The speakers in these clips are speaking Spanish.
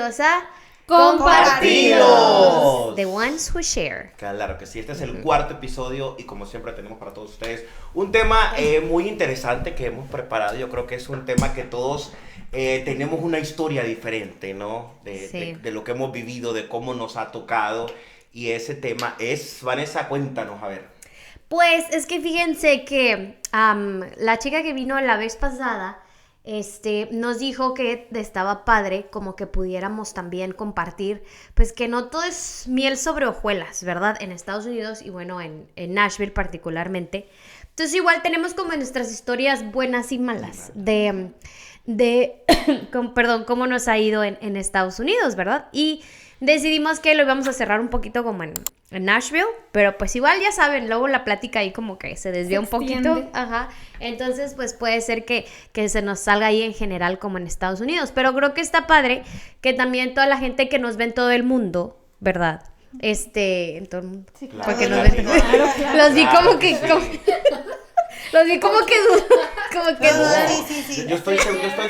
bienvenidos a ¡Compartidos! The Ones Who Share. Claro que sí, este es el cuarto episodio y como siempre tenemos para todos ustedes un tema muy interesante que hemos preparado. Yo creo que es un tema que todos tenemos una historia diferente, ¿no? De lo que hemos vivido, de cómo nos ha tocado, y ese tema es, Vanessa, cuéntanos, a ver. Pues es que fíjense que la chica que vino la vez pasada nos dijo que estaba padre como que pudiéramos también compartir, pues que no todo es miel sobre hojuelas, ¿verdad? En Estados Unidos y bueno, en Nashville particularmente. Entonces igual tenemos como nuestras historias buenas y malas de cómo nos ha ido en Estados Unidos, ¿verdad? Y decidimos que lo íbamos a cerrar un poquito como en Nashville, pero pues igual ya saben, luego la plática ahí como que se desvía un poquito. Ajá. Entonces pues puede ser que se nos salga ahí en general como en Estados Unidos, pero creo que está padre que también toda la gente que nos ve en todo el mundo, ¿verdad? En todo el mundo. Sí, claro. Porque nos ven. Claro. Los vi como que... Los vi como que dudan. Sí. Yo estoy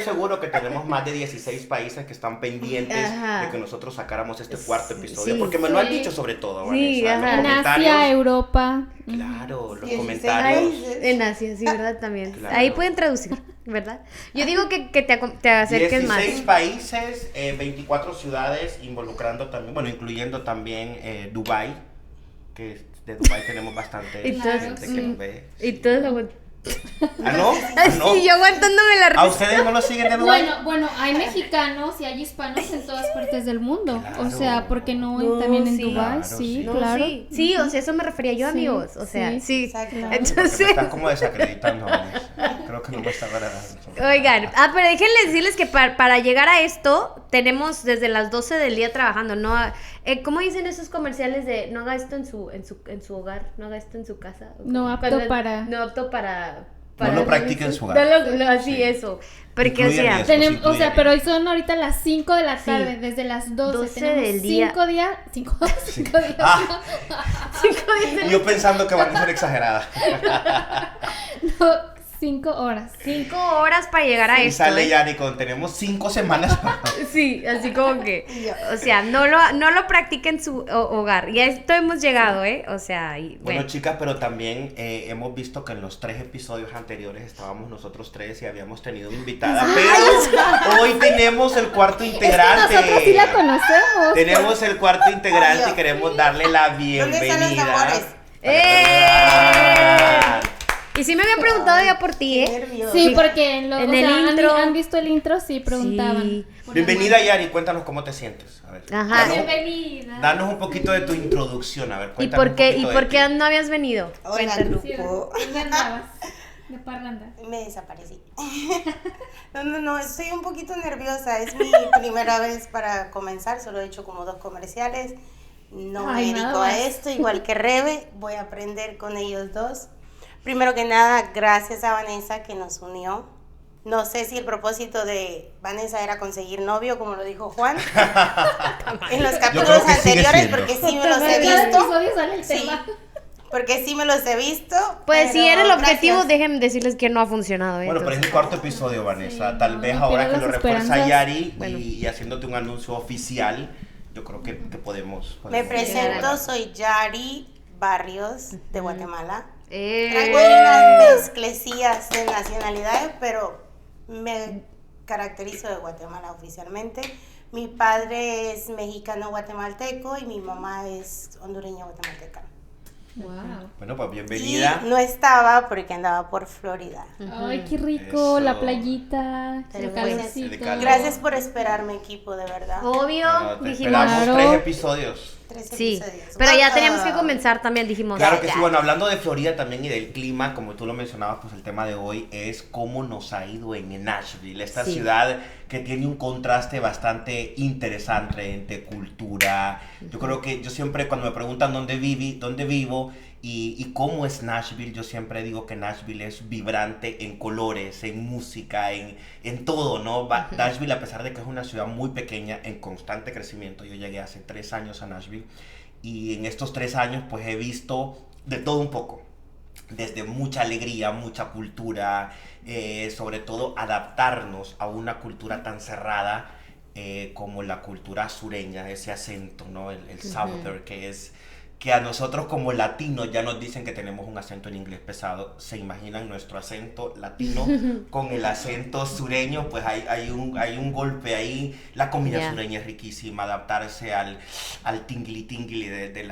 seguro que tenemos más de 16 países que están pendientes de que nosotros sacáramos este cuarto episodio, porque me lo han dicho sobre todo, Vanessa. Sí, en Asia, Europa. Claro, los comentarios. En Asia, sí, ¿verdad? También. Claro. Ahí pueden traducir, ¿verdad? Yo digo que te acerques más. 16 países, 24 ciudades, involucrando también, bueno, incluyendo también Dubái, que de Dubái tenemos bastante gente que nos ve. Y todos aguantan. ¿Ah, no? Sí, yo aguantándome la risa. ¿A ustedes no lo siguen de Dubái? Bueno, hay mexicanos y hay hispanos en todas partes del mundo. Claro. O sea, ¿por qué no también en Dubái? Claro, sí, no, claro. Sí, o sea, eso me refería yo, amigos. O sea, sí. Claro. Entonces, me estás como desacreditando. Creo que no me está agradando. Oigan, pero déjenles decirles que para llegar a esto tenemos desde las 12 del día trabajando, ¿no? ¿Cómo dicen esos comerciales de no haga esto en su hogar, no haga esto en su casa? No apto para... No apto para no lo practique en su hogar. Así, sí. Eso. Porque, o sea, pero hoy son ahorita las 5 de la tarde, desde las 12 del día. 5 días. 5 días. Ah, 5 días. Yo pensando que van a ser exageradas. No, 5 horas. 5 horas para llegar a esto. Y sale Yanni con tenemos 5 semanas. Sí, así como que, o sea, no lo practiquen en su hogar. Y a esto hemos llegado, O sea, bueno, chicas, pero también hemos visto que en los 3 episodios anteriores estábamos nosotros 3 y habíamos tenido una invitada. Pero hoy tenemos el cuarto integrante. Es que nosotros sí la conocemos. Tenemos el cuarto integrante y queremos darle la bienvenida. Y sí me habían preguntado ya por ti, Sí, porque en el intro han visto el intro, sí, preguntaban. Sí. Bienvenida, Yari, cuéntanos cómo te sientes. A ver, Ajá. Bienvenida. Danos un poquito de tu introducción, a ver, ¿Y cuéntanos por qué no habías venido? Hola, grupo. ¿Dónde andabas? De parranda. Me desaparecí. No, estoy un poquito nerviosa. Es mi primera vez para comenzar. Solo he hecho como 2 comerciales. No me dedico a esto, igual que Rebe. Voy a aprender con ellos 2. Primero que nada, gracias a Vanessa que nos unió. No sé si el propósito de Vanessa era conseguir novio, como lo dijo Juan, en los capítulos anteriores, porque sí me los he visto. Porque sí me los he visto. Pues si era el objetivo, déjenme decirles que no ha funcionado. Bueno, pero es el cuarto episodio, Vanessa. Tal vez ahora que lo refuerza Yari y haciéndote un anuncio oficial, yo creo que podemos. Me presento, soy Yari Barrios, de Guatemala. Traigo Traigo unas mezclecías de nacionalidades, pero me caracterizo de Guatemala oficialmente. Mi padre es mexicano guatemalteco y mi mamá es hondureña guatemalteca. Wow. Bueno, pues bienvenida. Y no estaba porque andaba por Florida. Ay, qué rico, Eso. la playita, el calorcito. Gracias por esperarme, equipo, de verdad. Obvio, Bueno, dijimos. esperamos 3 episodios. 3 Sí, episodios. pero ya teníamos que comenzar también, dijimos. Claro que sí, bueno, hablando de Florida también y del clima, como tú lo mencionabas, pues el tema de hoy es cómo nos ha ido en Nashville, esta ciudad que tiene un contraste bastante interesante entre cultura. Yo creo que yo siempre cuando me preguntan dónde vivo y cómo es Nashville, yo siempre digo que Nashville es vibrante en colores, en música, en todo, ¿no? Nashville, a pesar de que es una ciudad muy pequeña, en constante crecimiento, yo llegué hace 3 años a Nashville y en estos 3 años pues he visto de todo un poco. Desde mucha alegría, mucha cultura, sobre todo adaptarnos a una cultura tan cerrada como la cultura sureña, ese acento, ¿no? El Souther, que a nosotros como latinos ya nos dicen que tenemos un acento en inglés pesado. Se imaginan nuestro acento latino con el acento sureño, pues hay un golpe ahí. La comida sureña es riquísima, adaptarse al tingly del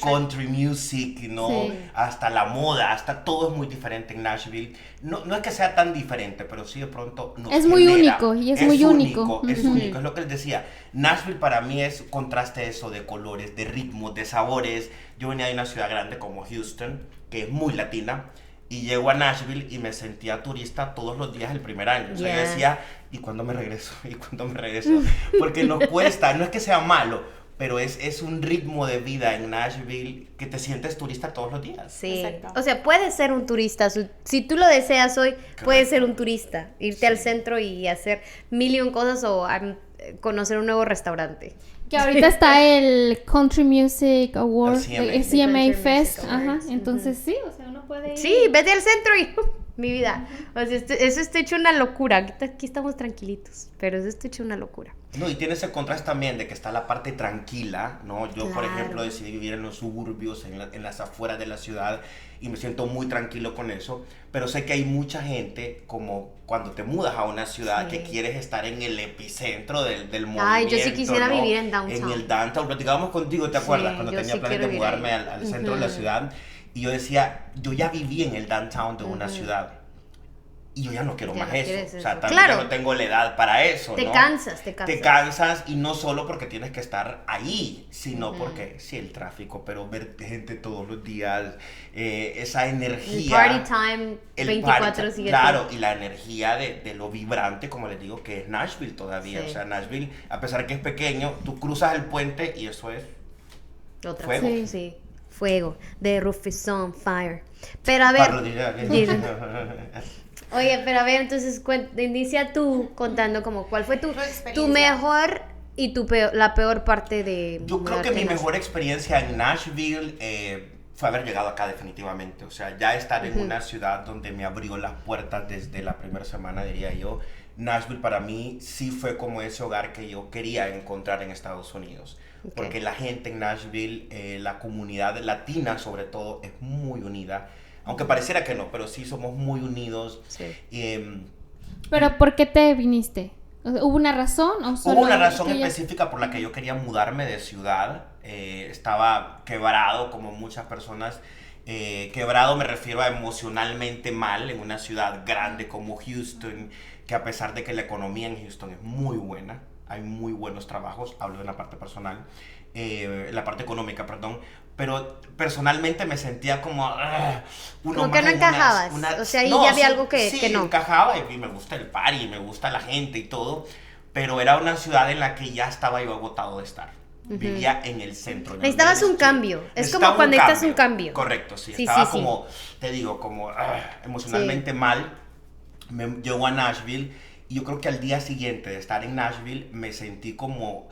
country music, ¿no? Sí. Hasta la moda, hasta todo es muy diferente en Nashville. No es que sea tan diferente, pero sí de pronto nos es muy único, y es muy único. Es único, es lo que les decía. Nashville para mí es contraste eso de colores, de ritmos, de sabores. Yo venía de una ciudad grande como Houston, que es muy latina, y llego a Nashville y me sentía turista todos los días el primer año. O sea, yo decía, ¿y cuándo me regreso? ¿Y cuándo me regreso? Porque nos cuesta, no es que sea malo, pero es un ritmo de vida en Nashville que te sientes turista todos los días. Sí, exacto. O sea, puedes ser un turista. Si tú lo deseas hoy, correcto, puedes ser un turista. Irte al centro y hacer mil y un cosas o conocer un nuevo restaurante. Que ahorita está el Country Music Award, el CMA Fest. Ajá, entonces sí, o sea, uno puede ir. Sí, vete al centro y mi vida. O sea, eso está hecho una locura. Aquí estamos tranquilitos, pero eso está hecho una locura. No, y tiene ese contraste también de que está la parte tranquila, ¿no? Yo, claro, por ejemplo, decidí vivir en los suburbios, en las afueras de la ciudad, y me siento muy tranquilo con eso, pero sé que hay mucha gente, como cuando te mudas a una ciudad, que quieres estar en el epicentro del movimiento. Ay, yo sí quisiera, ¿no?, vivir en downtown. En el downtown, platicábamos contigo, ¿te acuerdas? Cuando tenía planes de mudarme al centro de la ciudad, y yo decía, yo ya viví en el downtown de una ciudad, y yo ya no quiero más eso. O sea, también ya no tengo la edad para eso, te ¿no? Te cansas, y no solo porque tienes que estar ahí, sino porque, sí, el tráfico, pero ver gente todos los días, esa energía. El party time, 24/7. Claro, y la energía de lo vibrante, como les digo, que es Nashville todavía. Sí. O sea, Nashville, a pesar que es pequeño, tú cruzas el puente y eso es fuego. Sí, sí. Fuego. The roof is on fire. Pero a ver... Oye, pero a ver, entonces inicia tú contando como cuál fue tu mejor y la peor parte de... Yo creo que mi mejor experiencia en Nashville fue haber llegado acá definitivamente. O sea, ya estar en una ciudad donde me abrió las puertas desde la primera semana, diría yo. Nashville para mí sí fue como ese hogar que yo quería encontrar en Estados Unidos. Okay. Porque la gente en Nashville, la comunidad latina sobre todo, es muy unida. Aunque pareciera que no, pero sí somos muy unidos. Sí. ¿Pero por qué te viniste? ¿Hubo una razón? ¿O solo hubo una razón específica por la que yo quería mudarme de ciudad. Estaba quebrado, como muchas personas. Quebrado me refiero a emocionalmente mal en una ciudad grande como Houston, que a pesar de que la economía en Houston es muy buena, hay muy buenos trabajos, hablo de la parte personal, la parte económica, perdón, pero personalmente me sentía como como que no encajabas, o sea, ahí no, ya había algo que no. Sí, encajaba, y me gusta el party, me gusta la gente y todo, pero era una ciudad en la que ya estaba yo agotado de estar. Vivía en el centro. Necesitabas un cambio. Es como cuando necesitas un cambio. Correcto, sí. Estaba como, te digo, como emocionalmente mal. Me llegó a Nashville. Y yo creo que al día siguiente de estar en Nashville me sentí como,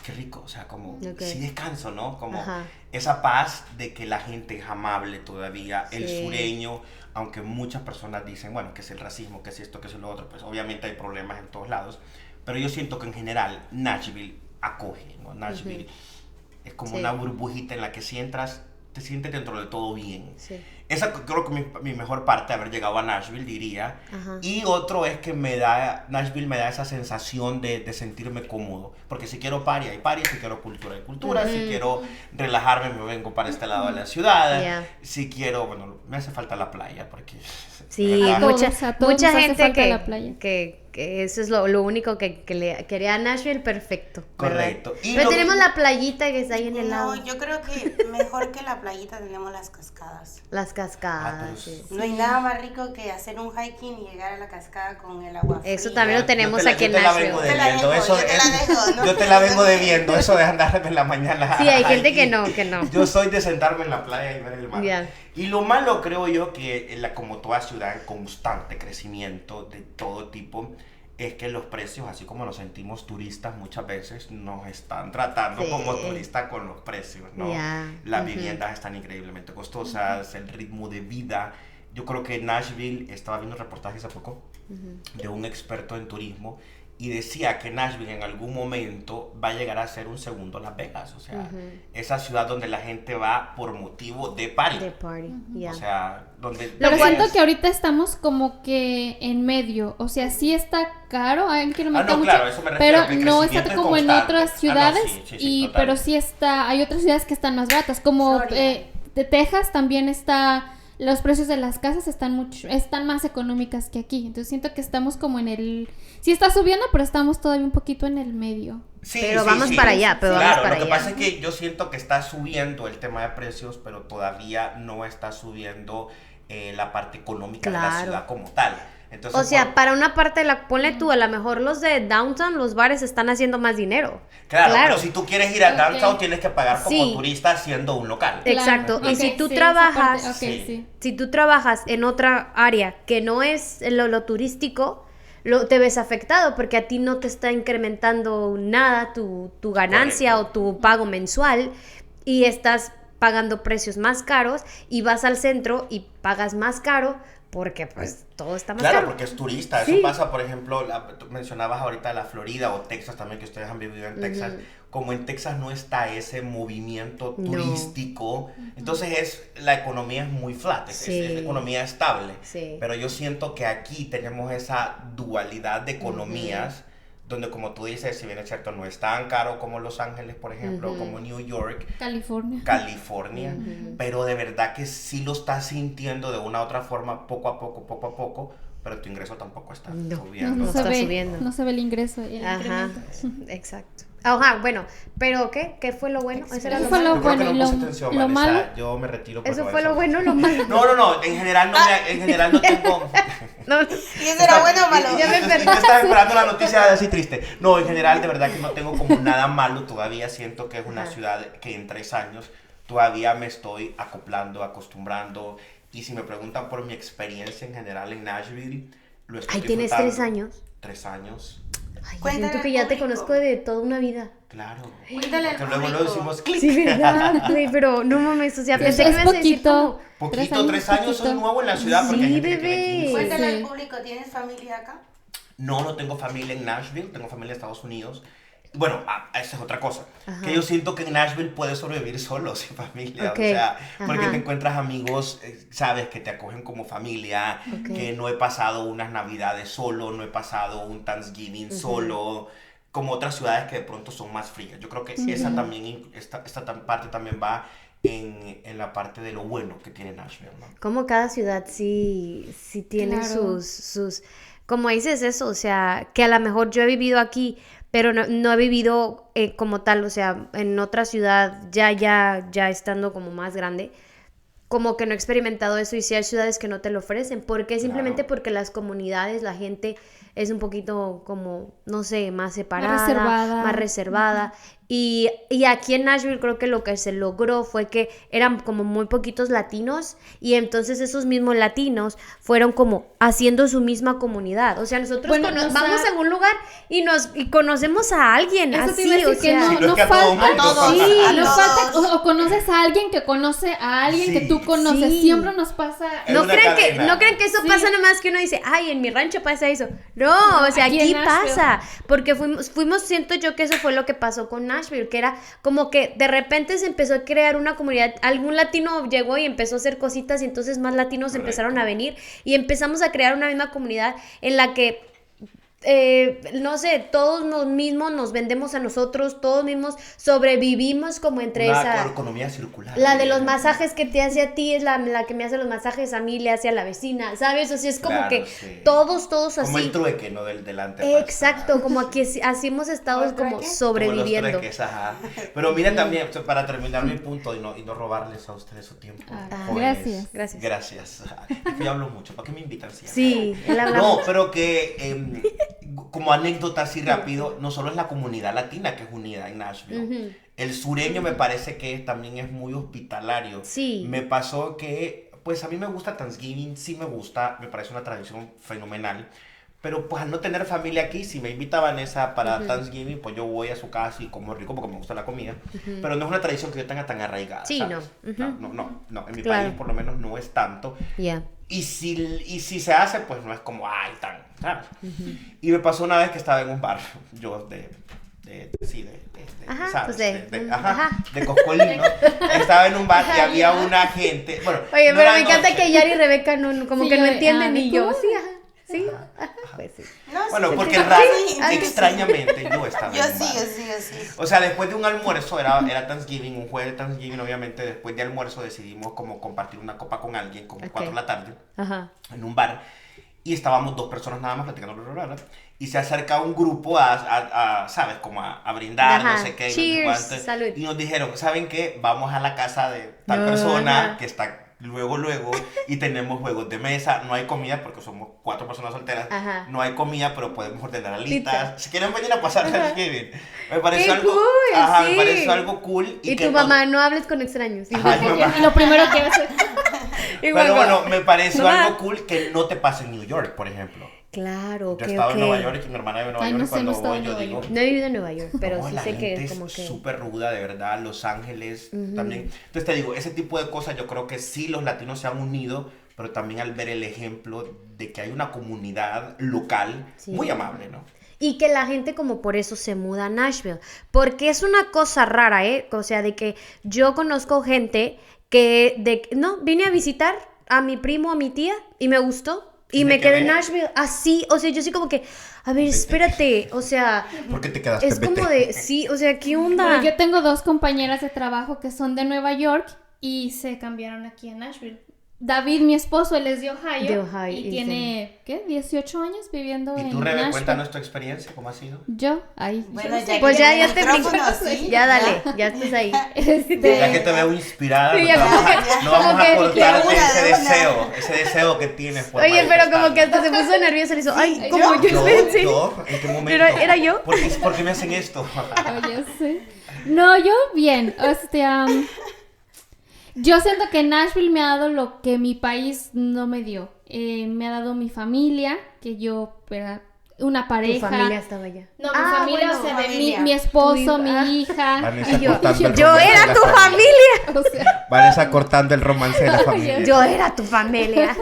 qué rico, o sea, como, sí descanso, ¿no? Como esa paz de que la gente es amable todavía, el sureño, aunque muchas personas dicen, bueno, que es el racismo, que es esto, que es lo otro, pues obviamente hay problemas en todos lados, pero yo siento que en general Nashville acoge, ¿no? Nashville es como una burbujita en la que si entras, te sientes dentro de todo bien. Sí. Esa creo que mi mejor parte, haber llegado a Nashville, diría. Y otro es que Nashville me da esa sensación de sentirme cómodo. Porque si quiero party, hay party. Si quiero cultura, hay cultura. Si quiero relajarme, me vengo para este lado de la ciudad. Si quiero, bueno, me hace falta la playa. Porque sí, mucha gente que eso es lo único que le quería a Nashville, perfecto. Correcto. Pero tenemos la playita que está ahí en el lado. No, yo creo que mejor que la playita tenemos las cascadas. Las cascadas. Sí. No hay nada más rico que hacer un hiking y llegar a la cascada con el agua fría. Eso también lo tenemos aquí en Nashville. Yo te la vengo debiendo, eso de andar en la mañana. Sí, hay gente que no. Yo soy de sentarme en la playa y ver el mar. Yeah. Y lo malo creo yo que como toda ciudad en constante crecimiento de todo tipo, es que los precios, así como nos sentimos turistas muchas veces, nos están tratando como turistas con los precios, ¿no? Las viviendas están increíblemente costosas, el ritmo de vida. Yo creo que Nashville, estaba viendo un reportaje hace poco de un experto en turismo, y decía que Nashville en algún momento va a llegar a ser un segundo Las Vegas, o sea, esa ciudad donde la gente va por motivo de party. De party, O sea, donde... Pero siento que ahorita estamos como que en medio, o sea, sí está caro, hay que no me no, mucho, claro, eso me refiero, pero no está como en otras ciudades, sí, pero sí está, hay otras ciudades que están más baratas, como de Texas también está... Los precios de las casas están más económicas que aquí. Entonces siento que estamos como en el... Sí está subiendo, pero estamos todavía un poquito en el medio. Sí, pero vamos para allá, pero claro, vamos para lo que allá. pasa es que yo siento que está subiendo el tema de precios, pero todavía no está subiendo la parte económica de la ciudad como tal. Entonces, o sea, para una parte, ponle tú, a lo mejor los de downtown, los bares están haciendo más dinero. Claro, pero si tú quieres ir a downtown, tienes que pagar como turista siendo un local. Exacto, y si tú trabajas, si tú trabajas en otra área que no es lo turístico, te ves afectado porque a ti no te está incrementando nada tu ganancia Correcto. O tu pago mensual y estás pagando precios más caros y vas al centro y pagas más caro porque pues todo está más caro. Claro, porque es turista. Eso pasa, por ejemplo, tú mencionabas ahorita la Florida o Texas también, que ustedes han vivido en Texas. Como en Texas no está ese movimiento turístico, entonces la economía es muy flat, es economía estable. Pero yo siento que aquí tenemos esa dualidad de economías, donde como tú dices, si bien es cierto, no es tan caro como Los Ángeles, por ejemplo, como New York, California, pero de verdad que sí lo estás sintiendo de una u otra forma, poco a poco, pero tu ingreso tampoco está subiendo. No está subiendo. No se ve el ingreso. Ajá, exacto. Ajá, bueno, pero ¿qué fue lo bueno? Eso fue lo bueno y lo malo. Yo me retiro. Eso fue lo bueno, lo malo. No, en general no tengo. ¿Y eso era bueno o malo? Ya me perdí. Estás esperando la noticia así triste. No, en general de verdad que no tengo como nada malo todavía. Siento que es una ciudad que en 3 años todavía me estoy acostumbrando. Y si me preguntan por mi experiencia en general en Nashville, lo estoy ¿tienes 3 años? 3 años. Ay, siento que ya te conozco de toda una vida. Claro. Cuéntale al luego lo decimos clic. Sí, verdad, güey, pero no mames, o sea, pensé que me ibas a decir como... Poquito, 3 años, soy nuevo en la ciudad porque hay gente que tiene 15. Cuéntale al público, ¿tienes familia acá? No tengo familia en Nashville, tengo familia en Estados Unidos. Bueno, esa es otra cosa. Que yo siento que en Nashville puedes sobrevivir solo, sin familia. O sea, porque te encuentras amigos, sabes, que te acogen como familia, que no he pasado unas navidades solo, no he pasado un Thanksgiving solo, como otras ciudades que de pronto son más frías. Yo creo que esa también, esta parte también va en la parte de lo bueno que tiene Nashville, ¿no? Como cada ciudad sí tiene sus... Como dices eso, o sea, que a lo mejor yo he vivido aquí, pero no he vivido como tal, o sea, en otra ciudad, ya estando como más grande, como que no he experimentado eso, y sí hay ciudades que no te lo ofrecen. ¿Por qué? Simplemente porque las comunidades, la gente es un poquito como, no sé, más separada, más reservada. Y aquí en Nashville creo que lo que se logró fue que eran como muy poquitos latinos, y entonces esos mismos latinos fueron como haciendo su misma comunidad. O sea, nosotros vamos a algún lugar y conocemos a alguien así, o sea, no falta, o conoces a alguien que conoce a alguien que tú conoces, siempre nos pasa. No creen que eso pasa nomás que uno dice, ay, en mi rancho pasa eso. No, o sea, aquí pasa, porque fuimos, siento yo que eso fue lo que pasó con Nashville, que era como que de repente se empezó a crear una comunidad, algún latino llegó y empezó a hacer cositas, y entonces más latinos empezaron a venir, y empezamos a crear una misma comunidad en la que no sé, todos nos vendemos a nosotros, todos mismos sobrevivimos como entre esa economía circular. La de los masajes que te hace a ti es la que me hace los masajes a mí, le hace a la vecina, ¿sabes? O sea, es como que todos así. Como el trueque, ¿no? Del delante. Exacto, como aquí así hemos estado como sobreviviendo. Como los trueques, Pero mira también, para terminar mi punto y no robarles a ustedes su tiempo. Gracias. Yo hablo mucho, ¿para qué me invitan siempre? Sí, él habla mucho. Pero que como anécdota así rápido, no solo es la comunidad latina que es unida en Nashville. El sureño me parece que también es muy hospitalario. Sí. Me pasó que, pues a mí me gusta Thanksgiving, me parece una tradición fenomenal, Pero pues al no tener familia aquí, si me invita Vanessa para Thanksgiving, pues yo voy a su casa y como rico porque me gusta la comida. Pero no es una tradición que yo tenga tan arraigada, Sí, ¿sabes? no. No. En mi Claro. país por lo menos no es tanto. Ya. Y si se hace, pues no es como, ay, tan, ¿sabes? Y me pasó una vez que estaba en un bar, yo Ajá, ¿sabes? pues de Coscolino. Estaba en un bar y había una gente, bueno. Oye, no pero era me encanta noche. que Yari y Rebeca no, como Sí, que no yo entienden ¿de ni yo. tú? Sí, ajá. Sí, ajá, pues sí. No, sí, Bueno, sí, porque sí, raro, sí, extrañamente yo estaba Yo en un bar. sí. O sea, después de un almuerzo, era Thanksgiving, un jueves de Thanksgiving, obviamente, después de almuerzo decidimos como compartir una copa con alguien, como 4 de la tarde, Ajá. en un bar, y estábamos 2 personas nada más platicando, y se acerca un grupo a ¿sabes? Como a brindar, Ajá. no sé qué, Cheers, no sé cuánto, salud. y nos dijeron, ¿saben qué? Vamos a la casa de tal persona Ajá. que está luego, y tenemos juegos de mesa, no hay comida porque somos 4 personas solteras, Ajá. no hay comida, pero podemos ordenar alitas, Pizza. si quieren venir a pasar Thanksgiving. Me pareció ¡Qué algo, cool! ajá, Sí. me pareció algo cool. Y que tu no- mamá, no hables con extraños. Ajá, mi mamá. Y lo primero que hace. Igual, Pero bueno, me pareció Mamá. algo cool que no te pasa en New York, por ejemplo. Claro, Yo ok, he estado en ok. Nueva York y mi hermana vive en Nueva Ay, York no y sé, no he cuando estado voy en yo Nueva digo... York. No he vivido en Nueva York, pero No, sí la sé que gente es como que... súper ruda, de verdad. Los Ángeles también. Entonces te digo, ese tipo de cosas yo creo que sí los latinos se han unido, pero también al ver el ejemplo de que hay una comunidad local Sí. muy amable, ¿no? Y que la gente como por eso se muda a Nashville. Porque es una cosa rara, ¿eh? O sea, de que yo conozco gente que... No, vine a visitar a mi primo, a mi tía, y me gustó. Y me quedé en Nashville así, o sea, yo sí como que, a ver, espérate, o sea, ¿Por qué te quedaste? es como de, sí, o sea, ¿qué onda? Bueno, yo tengo 2 compañeras de trabajo que son de Nueva York y se cambiaron aquí a Nashville. David, mi esposo, él es de Ohio. De Ohio, y y tiene, ¿qué? 18 años viviendo ¿Y en tú, Rebe, Nashville. cuéntanos tu experiencia? ¿Cómo ha sido? Yo, ahí. Bueno, yo sé. Pues ya, tiene ya te micrófono, brincas, sí, ya dale, ya estás ahí. Ya que te veo inspirada, Sí, no, ya te vamos, como no vamos como a que- cortarte de ese deseo que tienes por Oye, pero como que manifestarlo. hasta se puso nerviosa, le hizo, ay, Sí, como yo pensé. ¿En qué momento? ¿Era yo? ¿Por qué me hacen esto? Oye, sí. No, yo bien. Yo siento que Nashville me ha dado lo que mi país no me dio. Me ha dado mi familia, que yo era una Tu pareja. familia estaba allá. No, mi familia, bueno, o sea, de familia. mi esposo, Tu mi hija. Vanessa Y yo, cortando el yo romance era de la tu familia. O sea, Vanessa cortando el romance de la familia. Yo era tu familia.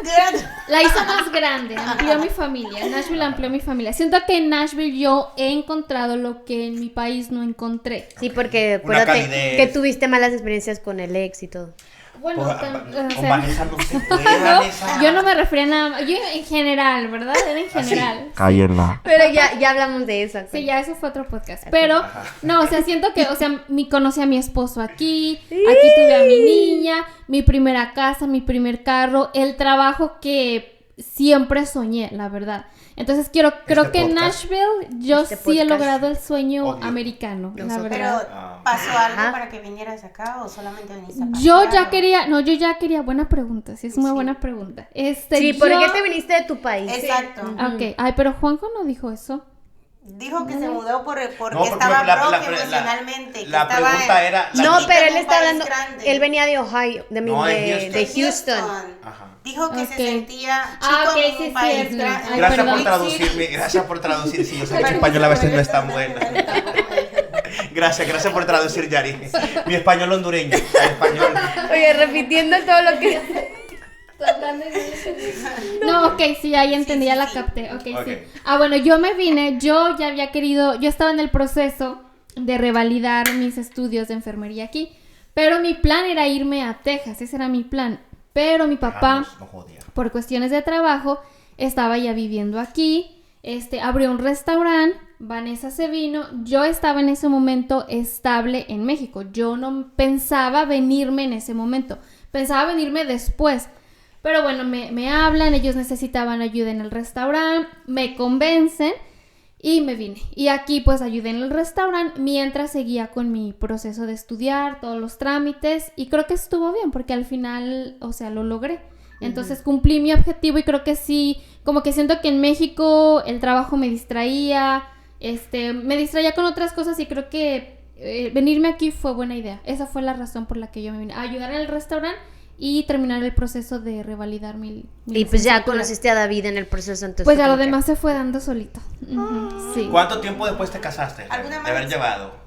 la hizo más grande, amplió mi familia. Nashville amplió mi familia. Siento que en Nashville yo he encontrado lo que en mi país no encontré. Sí, porque Una acuérdate calidez. que tuviste malas experiencias con el ex y todo. Bueno, o Con sea, Vanessa no se puede, no, Vanessa. yo no me refería a nada más. Yo en general, ¿verdad? Era en general. Cállenla. Pero ya hablamos de eso. Sí, ya eso fue otro podcast. Pero, no, o sea, siento que, o sea, conocí a mi esposo aquí tuve a mi niña, mi primera casa, mi primer carro, el trabajo que siempre soñé, la verdad. Entonces creo que en podcast. Nashville yo Este sí he podcast. logrado el sueño Odio. americano, la Nosotros. Pero, verdad. ¿pasó algo Ajá. para que vinieras acá o solamente viniste a Yo pasear, ya o- quería, buena pregunta, sí es una Sí. buena pregunta. Sí, ¿por qué te viniste de tu país? Exacto. Ok, ay, pero Juanjo no dijo eso. Dijo que se mudó porque No, porque estaba la- propio la- emocionalmente. que la estaba pregunta era- la- No, Sí, pero en él un está país hablando, grande. él venía de Ohio, No, de de Houston. Houston. Ajá. Dijo que Ok. se sentía chico Ah, ok, en sí, un país cierto. grande. Ay, Gracias perdón. por traducirme, gracias por traducir. Sí, yo sé que mi español a veces no es tan bueno. Gracias por traducir, Yari. Mi español hondureño. El español. Oye, repitiendo todo lo que... No, ok, sí, ahí entendí, sí, ya la sí. capté. Ok, Ok. sí. Ah, bueno, yo me vine, yo ya había querido, yo estaba en el proceso de revalidar mis estudios de enfermería aquí, pero mi plan era irme a Texas, ese era mi plan. Pero mi papá, No jodía. por cuestiones de trabajo, estaba ya viviendo aquí, abrió un restaurante, Vanessa se vino, yo estaba en ese momento estable en México, yo no pensaba venirme en ese momento, pensaba venirme después, pero bueno, me hablan, ellos necesitaban ayuda en el restaurante, me convencen y me vine. Y aquí pues ayudé en el restaurante mientras seguía con mi proceso de estudiar, todos los trámites, y creo que estuvo bien porque al final, o sea, lo logré. Entonces cumplí mi objetivo y creo que sí, como que siento que en México el trabajo me distraía con otras cosas y creo que venirme aquí fue buena idea. Esa fue la razón por la que yo me vine, a ayudar en el restaurante y terminar el proceso de revalidar mi Y pues ya licenciatura. conociste a David en el proceso, entonces. Pues ya lo como que- demás se fue dando solito. Sí. ¿Cuánto tiempo después te casaste? ¿Alguna De haber más? llevado.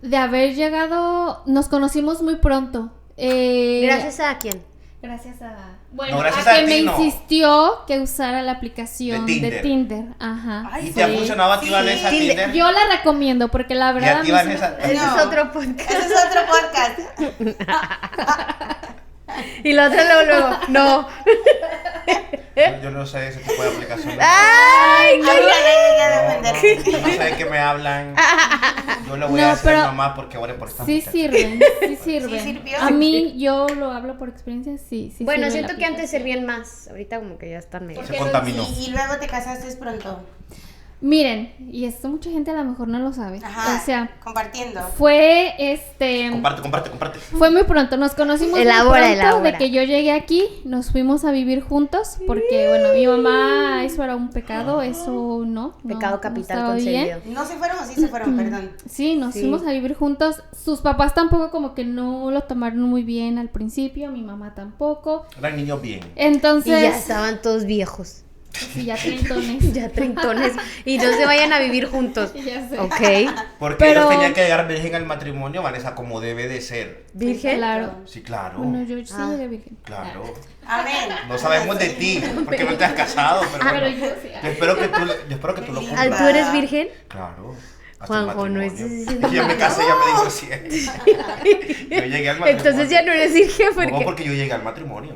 De haber llegado, nos conocimos muy pronto. ¿Gracias a quién? Gracias a... Bueno, No, gracias a a que ti, me no. insistió que usara la aplicación De de Tinder. Tinder. Ajá. Ay, ¿Y te ha funcionado a ti, Sí. Vanessa, Tinder. Tinder? Yo la recomiendo porque la ¿Y verdad... a ti, a mí sí Vanessa? Ese No. es otro podcast. Ese es otro podcast. Y la otra luego, no. Yo no sé de ese tipo de aplicaciones. ¡Ay! Ay, ya llegué a No, defender. yo no sé de qué me hablan. Yo lo voy No, a hacer pero nomás porque ore por esta Sí muchacha. sirven, sí sirven. ¿Sí sirvió? A mí, yo lo hablo por experiencia, sí Bueno, sirve siento la que antes aplicación. servían más. Ahorita como que ya están medio. Se contaminó. Y luego te casaste pronto. Miren, y esto mucha gente a lo mejor no lo sabe. Ajá. O sea, compartiendo. fue Comparte. fue muy pronto, nos conocimos Elabora, muy pronto elabora. de que yo llegué aquí, nos fuimos a vivir juntos porque bueno, mi mamá, eso era un pecado, eso no. Pecado no capital estaba bien. concebido. ¿No se fueron o sí se fueron? Perdón. Sí, nos Sí. fuimos a vivir juntos. Sus papás tampoco como que no lo tomaron muy bien al principio, mi mamá tampoco. Eran niños bien. Y Entonces, ya estaban todos viejos. sí, ya treintones. Ya treintones. Y no se vayan a vivir juntos. Ya sé. Ok. Porque Pero- ellos tenían que llegar virgen al matrimonio, Vanessa, como debe de ser. ¿Virgen? Claro. Sí, claro. Bueno, yo sí Ah. llegué virgen. Claro. Amén. No sabemos de ti, porque no te has casado, pero Ah, bueno. pero yo sí. Yo espero que tú lo Al, cumplas. ¿tú eres virgen? Claro. hasta el Juanjo, no matrimonio. estés diciendo Ya me que casé, no. ya me divorcié. Yo llegué al matrimonio. Entonces ya no eres virgen No, porque... porque yo llegué al matrimonio.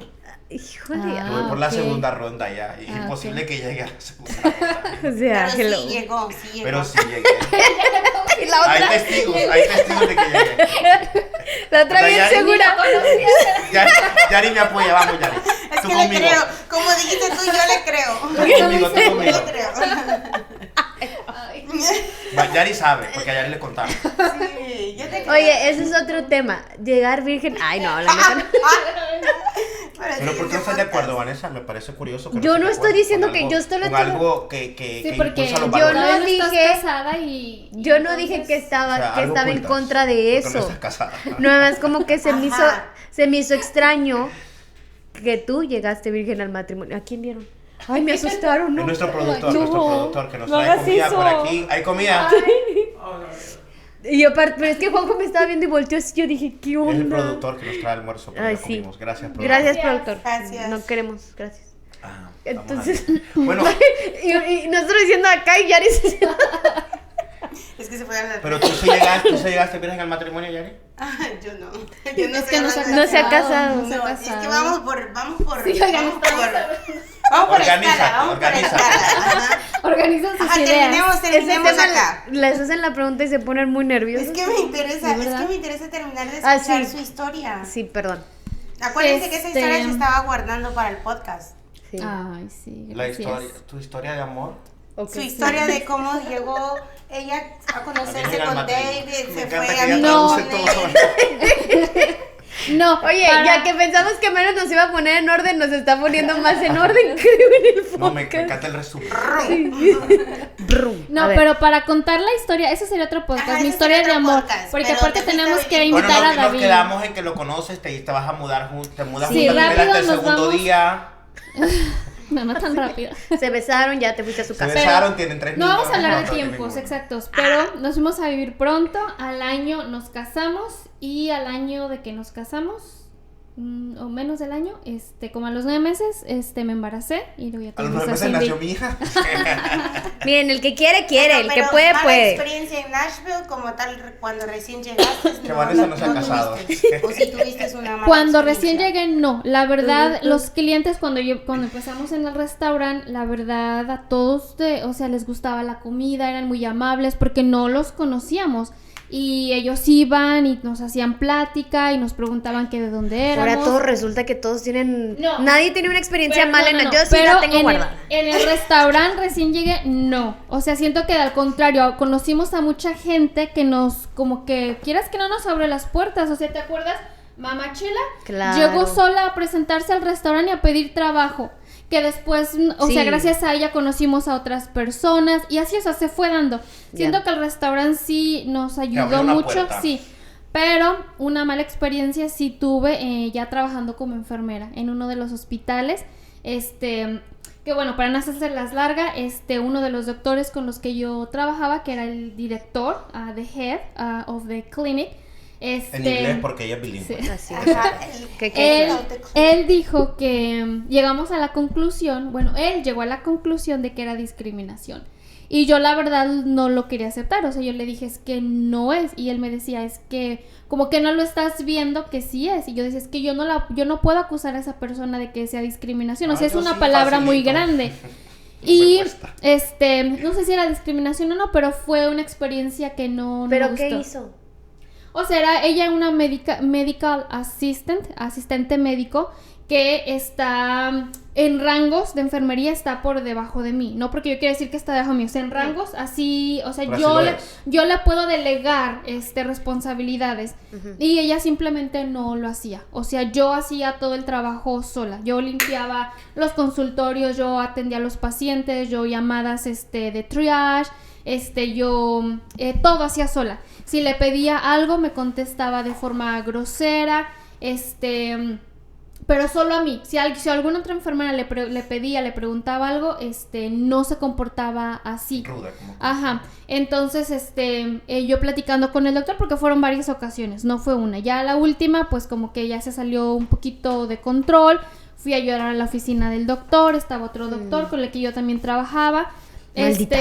Híjole. Ah, Yo voy por la ok. segunda ronda ya. Y es Ah, imposible ok. que llegue a la segunda ronda. O sea, Pero hello. sí llegó, sí llegó. Pero sí llegué. Y la Hay otra, testigos de que llegué. la otra O sea, bien ya- segura. Yari me apoya, vamos Yari. Es Tú que conmigo. le creo. Como dijiste tú, yo le creo. Tú conmigo, tú Yo conmigo. le creo. Yari sabe, porque a Yari le contaron. Sí, yo te creo. Oye, ese es otro tema. Llegar virgen. Ay, no, la neta no. Pero ¿por qué no estás de acuerdo, Vanessa? Me parece curioso. Que Yo estés no de estoy acuerdo diciendo con que algo- yo estoy con algo que Sí, porque impulsa los yo valores. no no dije- estás casada y Yo no entonces- dije que estaba, O sea, que algo estaba en ocultas, contra de porque eso. No estás casada. Nada más como que se me hizo, Ajá. se me hizo extraño que tú llegaste virgen al matrimonio. ¿A quién vieron? Ay, me asustaron, Es ¿no? nuestro productor, No, nuestro productor que nos no trae hagas comida eso. por aquí. ¿Hay comida? Y yo aparte, pero es que Juanjo me estaba viendo y volteó así, yo dije, ¿qué onda? Es el productor que nos trae almuerzo. Pero Ay, ya sí. comimos. Gracias, productor. Gracias, productor. Gracias. No queremos, gracias. Ah, Entonces, vamos a ver. Bueno, y nosotros diciendo acá y Yari se- Es que se fue a la. pero tú sí llegaste virgen al matrimonio, Yari. Yo no. Yo no Es sé que no se ha No se ha casado. No se ha No, es casado. que vamos por. Sí, oigan, Vamos por Organízate, escala, vamos organízate. por escala. Ajá. Organizan sus Ajá, ideas. terminemos acá. les hacen la pregunta y se ponen muy nerviosos. Es que me interesa, ¿De verdad? terminar de Ah, escuchar sí. su historia. Sí, perdón. Acuérdense que esa Este- historia se estaba guardando para el podcast. Sí. Ay, sí, La gracias. historia, tu historia de amor. Ok. Su historia de cómo llegó ella a conocerse Virgen al con matrimonio. David, Me se encanta fue que a ella No. traduce todo. No, Oye, para- ya que pensamos que menos nos iba a poner en orden, nos está poniendo más en orden, creo, en el No, me podcast. encanta el resumen. Brum. No, A ver. pero para contar la historia, eso sería otro podcast, Ajá, mi ese historia sería de otro amor. podcast, Porque pero aparte te fuiste tenemos que bien. Bueno, invitar a nos David. quedamos en que lo conoces, te vas a mudar juntos, te mudas Sí, juntos, rápido espérate el nos segundo vamos. día. Me matan rápido. Se besaron, ya te fuiste a su Se casa. besaron, tienen 3 No niños. vamos a hablar de no tienen tiempos ninguno. exactos, pero nos fuimos a vivir pronto, al año nos casamos y al año de que nos casamos, o menos del año, como a los 9 meses, me embaracé y luego ya A los tuvimos 9 a meses Cindy. nació mi hija. Miren, el que quiere, quiere. Bueno, El que pero puede, mala puede. experiencia en Nashville como tal cuando recién llegaste. Que Vanessa no se ha casado. tuviste. O si tuviste una mala Cuando recién experiencia. llegué, no. La verdad, los clientes, cuando empezamos en el restaurante, la verdad, a todos, o sea, les gustaba la comida, eran muy amables, porque no los conocíamos. Y ellos iban y nos hacían plática y nos preguntaban que de dónde éramos. Ahora todo resulta que todos tienen... No. Nadie tiene una experiencia Pero, mala en no, el... no, Yo sí pero la tengo en guardada. en el restaurante recién llegué, no. O sea, siento que al contrario, conocimos a mucha gente que nos, como que, quieras que no nos abre las puertas. O sea, ¿te acuerdas? Mamá Chela Claro. llegó sola a presentarse al restaurante y a pedir trabajo. Que después, o Sí. sea, gracias a ella conocimos a otras personas y así, o sea, se fue dando. Siento Ya. que el restaurante sí nos abrió ayudó una mucho, puerta. sí. Pero una mala experiencia sí tuve ya trabajando como enfermera en uno de los hospitales. Que bueno, para no hacerlas larga, uno de los doctores con los que yo trabajaba, que era el director, the head of the clinic, en inglés porque ella es bilingüe. Sí. Así es. Él dijo que llegamos a la conclusión, bueno, él llegó a la conclusión de que era discriminación. Y yo la verdad no lo quería aceptar, o sea, yo le dije, es que no es. Y él me decía, es que como que no lo estás viendo que sí es. Y yo decía, es que yo no puedo acusar a esa persona de que sea discriminación. O sea, es una palabra muy grande. Y no sé si era discriminación o no, pero fue una experiencia que no me gustó. ¿Pero qué hizo? O sea, era ella una medical asistente médico que está en rangos de enfermería, está por debajo de mí. No porque yo quiera decir que está debajo de mí, o sea, en rangos así, o sea, yo le puedo delegar responsabilidades. Y ella simplemente no lo hacía. O sea, yo hacía todo el trabajo sola. Yo limpiaba los consultorios, yo atendía a los pacientes, yo llamadas de triage, yo todo hacía sola. Si le pedía algo me contestaba de forma grosera, pero solo a mí. Si alguna otra enfermera le pedía, le preguntaba algo, no se comportaba así. Ruda, como. Ajá. Entonces, yo platicando con el doctor, porque fueron varias ocasiones, no fue una. Ya la última, pues como que ya se salió un poquito de control. Fui a llorar a la oficina del doctor, estaba otro doctor con el que yo también trabajaba. Maldita.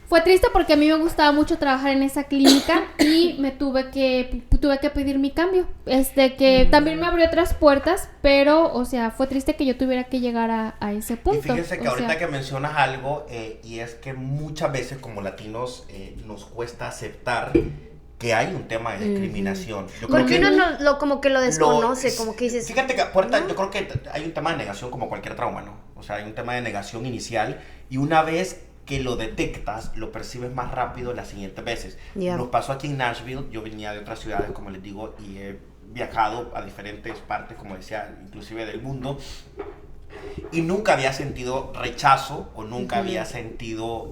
Fue triste porque a mí me gustaba mucho trabajar en esa clínica y me tuve que pedir mi cambio. Que también me abrió otras puertas, pero, o sea, fue triste que yo tuviera que llegar a ese punto. Y fíjense que ahorita que mencionas algo, y es que muchas veces como latinos nos cuesta aceptar que hay un tema de discriminación. Yo creo porque que uno como que lo desconoce, como que dices... Fíjate que ahorita yo creo que hay un tema de negación como cualquier trauma, ¿no? O sea, hay un tema de negación inicial y una vez que lo detectas, lo percibes más rápido las siguientes veces. Yeah. Nos pasó aquí en Nashville, yo venía de otras ciudades, como les digo, y he viajado a diferentes partes, como decía, inclusive del mundo, y nunca había sentido rechazo o nunca había sentido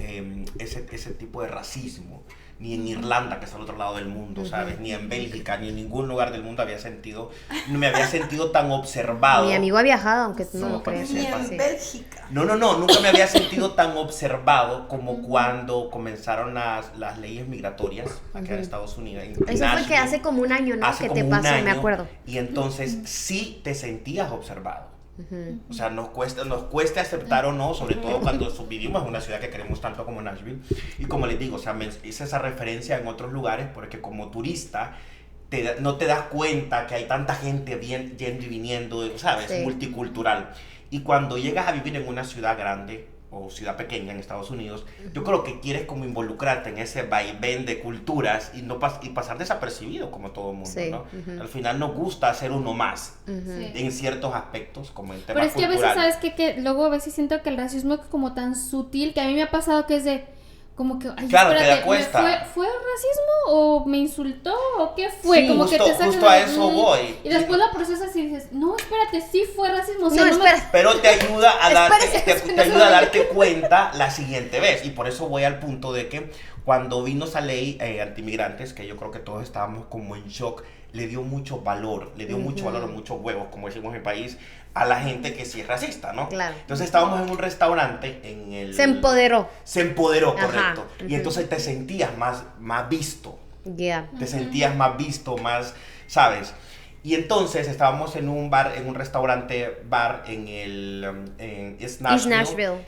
ese tipo de racismo. Ni en Irlanda, que es al otro lado del mundo, ¿sabes? Ni en Bélgica, ni en ningún lugar del mundo no me había sentido tan observado. Mi amigo ha viajado, aunque tú no lo para que creas. Ni en Bélgica. No, nunca me había sentido tan observado como cuando comenzaron las leyes migratorias aquí en Estados Unidos. Eso fue que hace como un año, ¿no? Que te pasó, me acuerdo. Y entonces sí te sentías observado. O sea, nos cuesta aceptar o no, sobre todo cuando vivimos en una ciudad que queremos tanto como Nashville. Y como les digo, o sea, hice esa referencia en otros lugares porque como turista no te das cuenta que hay tanta gente yendo y viniendo, ¿sabes? Sí. Multicultural. Y cuando llegas a vivir en una ciudad grande o ciudad pequeña en Estados Unidos, yo creo que quieres como involucrarte en ese vaivén de culturas y pasar desapercibido como todo el mundo, sí, ¿no? Al final nos gusta ser uno más en ciertos aspectos, como el tema cultural. Pero es que a veces, ¿sabes qué? Que luego a veces siento que el racismo es como tan sutil, que a mí me ha pasado que es de... Como que, ay, claro, espérate, te da cuesta. ¿fue racismo o me insultó o qué fue? Sí, como justo, que te sacas justo a eso voy. Y después lo procesas y dices, no, espérate, sí fue racismo. O No, sea, espera. Pero te ayuda a darte cuenta la siguiente vez. Y por eso voy al punto de que cuando vino esa ley antimigrantes, que yo creo que todos estábamos como en shock, le dio mucho valor, muchos huevos, como decimos en mi país, a la gente que sí es racista, ¿no? Claro. Entonces estábamos en un restaurante Se empoderó. Se empoderó, correcto. Ajá. Y entonces te sentías más visto. Yeah. Te sentías más visto, más, ¿sabes? Y entonces estábamos en un bar, en un restaurante bar en East Nashville.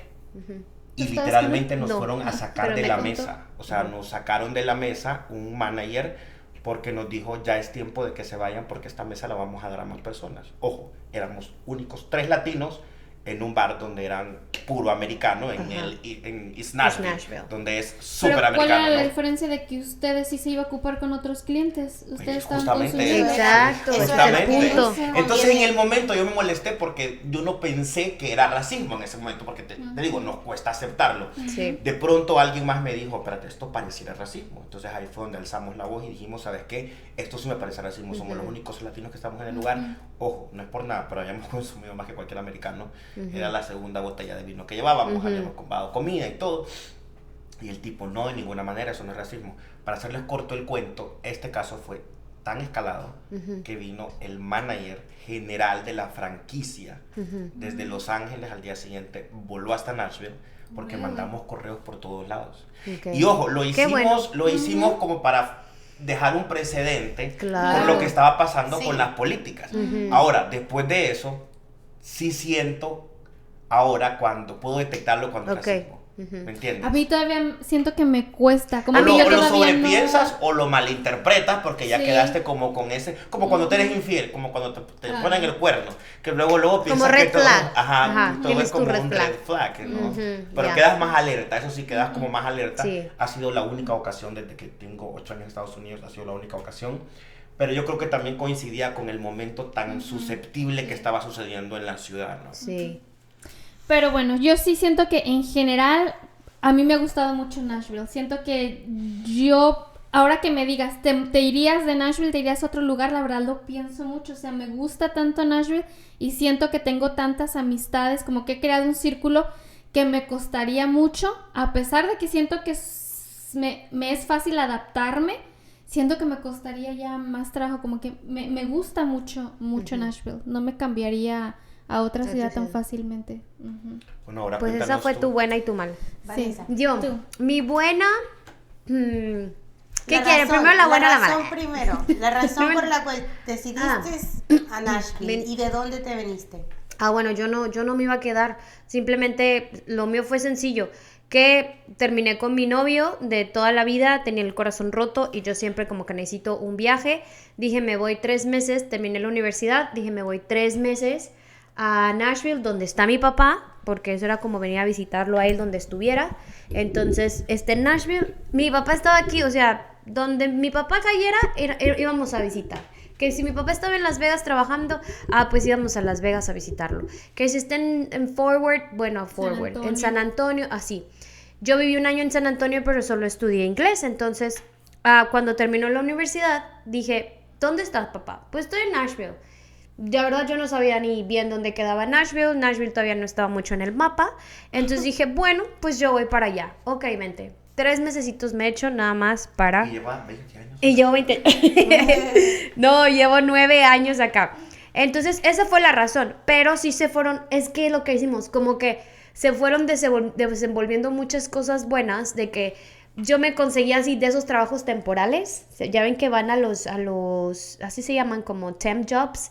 Y literalmente nos fueron a sacar de la mesa. O sea, nos sacaron de la mesa un manager porque nos dijo, ya es tiempo de que se vayan porque esta mesa la vamos a dar a más personas. Ojo, éramos únicos 3 latinos en un bar donde eran puro americano, en East Nashville, donde es súper americano. ¿Cuál era la ¿no? diferencia de que ustedes sí se iba a ocupar con otros clientes? Ustedes estaban justamente con Exacto, ese es el punto. Entonces en el momento yo me molesté porque yo no pensé que era racismo en ese momento, porque te digo, nos cuesta aceptarlo. Sí. De pronto alguien más me dijo, espérate, esto pareciera racismo. Entonces ahí fue donde alzamos la voz y dijimos, ¿sabes qué? Esto sí me parece racismo, somos los únicos latinos que estamos en el lugar. Ojo, no es por nada, pero habíamos consumido más que cualquier americano. Era la segunda botella de vino que llevábamos, habíamos comprado comida y todo. Y el tipo, no, de ninguna manera, eso no es racismo. Para hacerles corto el cuento, este caso fue tan escalado que vino el manager general de la franquicia desde Los Ángeles. Al día siguiente voló hasta Nashville porque mandamos correos por todos lados. Y ojo, lo hicimos como para dejar un precedente por lo que estaba pasando con las políticas. Ahora, después de eso, sí siento ahora cuando puedo detectarlo cuando es racismo. ¿Me entiendes? A mí todavía siento que me cuesta. Como o que yo lo todavía sobrepiensas o lo malinterpretas porque ya quedaste como con ese, como cuando te eres infiel, como cuando te ponen el cuerno, que luego piensas como que red todo, flag. todo es como un red flag, ¿no? Pero quedas más alerta, eso sí, quedas como más alerta. Ha sido la única ocasión desde que tengo 8 años en Estados Unidos, ha sido la única ocasión. Pero yo creo que también coincidía con el momento tan susceptible que estaba sucediendo en la ciudad, ¿no? Sí. Pero bueno, yo sí siento que en general a mí me ha gustado mucho Nashville. Siento que yo, ahora que me digas, ¿te irías de Nashville, te irías a otro lugar? La verdad lo pienso mucho. O sea, me gusta tanto Nashville y siento que tengo tantas amistades, como que he creado un círculo que me costaría mucho, a pesar de que siento que me es fácil adaptarme. Siento que me costaría ya más trabajo, como que me gusta mucho Nashville. No me cambiaría a otra ciudad tan fácilmente. Bueno, ahora pues esa fue tu buena y tu mala. Sí. Yo, mi buena... ¿Qué quieren? Primero la buena o la mala. La razón por la cual decidiste a Nashville y de dónde te viniste. Bueno, yo no me iba a quedar. Simplemente lo mío fue sencillo. Que terminé con mi novio de toda la vida, tenía el corazón roto y yo siempre como que necesito un viaje. Dije, me voy 3 meses, terminé la universidad, dije, me voy 3 meses a Nashville, donde está mi papá, porque eso era como venir a visitarlo a él donde estuviera. Entonces, en Nashville, mi papá estaba aquí, o sea, donde mi papá cayera, íbamos a visitar. Que si mi papá estaba en Las Vegas trabajando, pues íbamos a Las Vegas a visitarlo. Que si está en Forward, en San Antonio, así. Yo viví 1 año en San Antonio, pero solo estudié inglés. Entonces, cuando terminó la universidad, dije, ¿dónde estás, papá? Pues estoy en Nashville. De verdad yo no sabía ni bien dónde quedaba Nashville. Nashville todavía no estaba mucho en el mapa. Entonces dije, bueno, pues yo voy para allá. Ok, vente. 3 mesecitos me he hecho nada más para... Y lleva 20 años. Y llevo 20... No, llevo 9 años acá. Entonces esa fue la razón. Pero sí se fueron... Es que lo que hicimos, como que se fueron desenvolviendo muchas cosas buenas de que... Yo me conseguía así de esos trabajos temporales. Ya ven que van a los así se llaman, como temp jobs,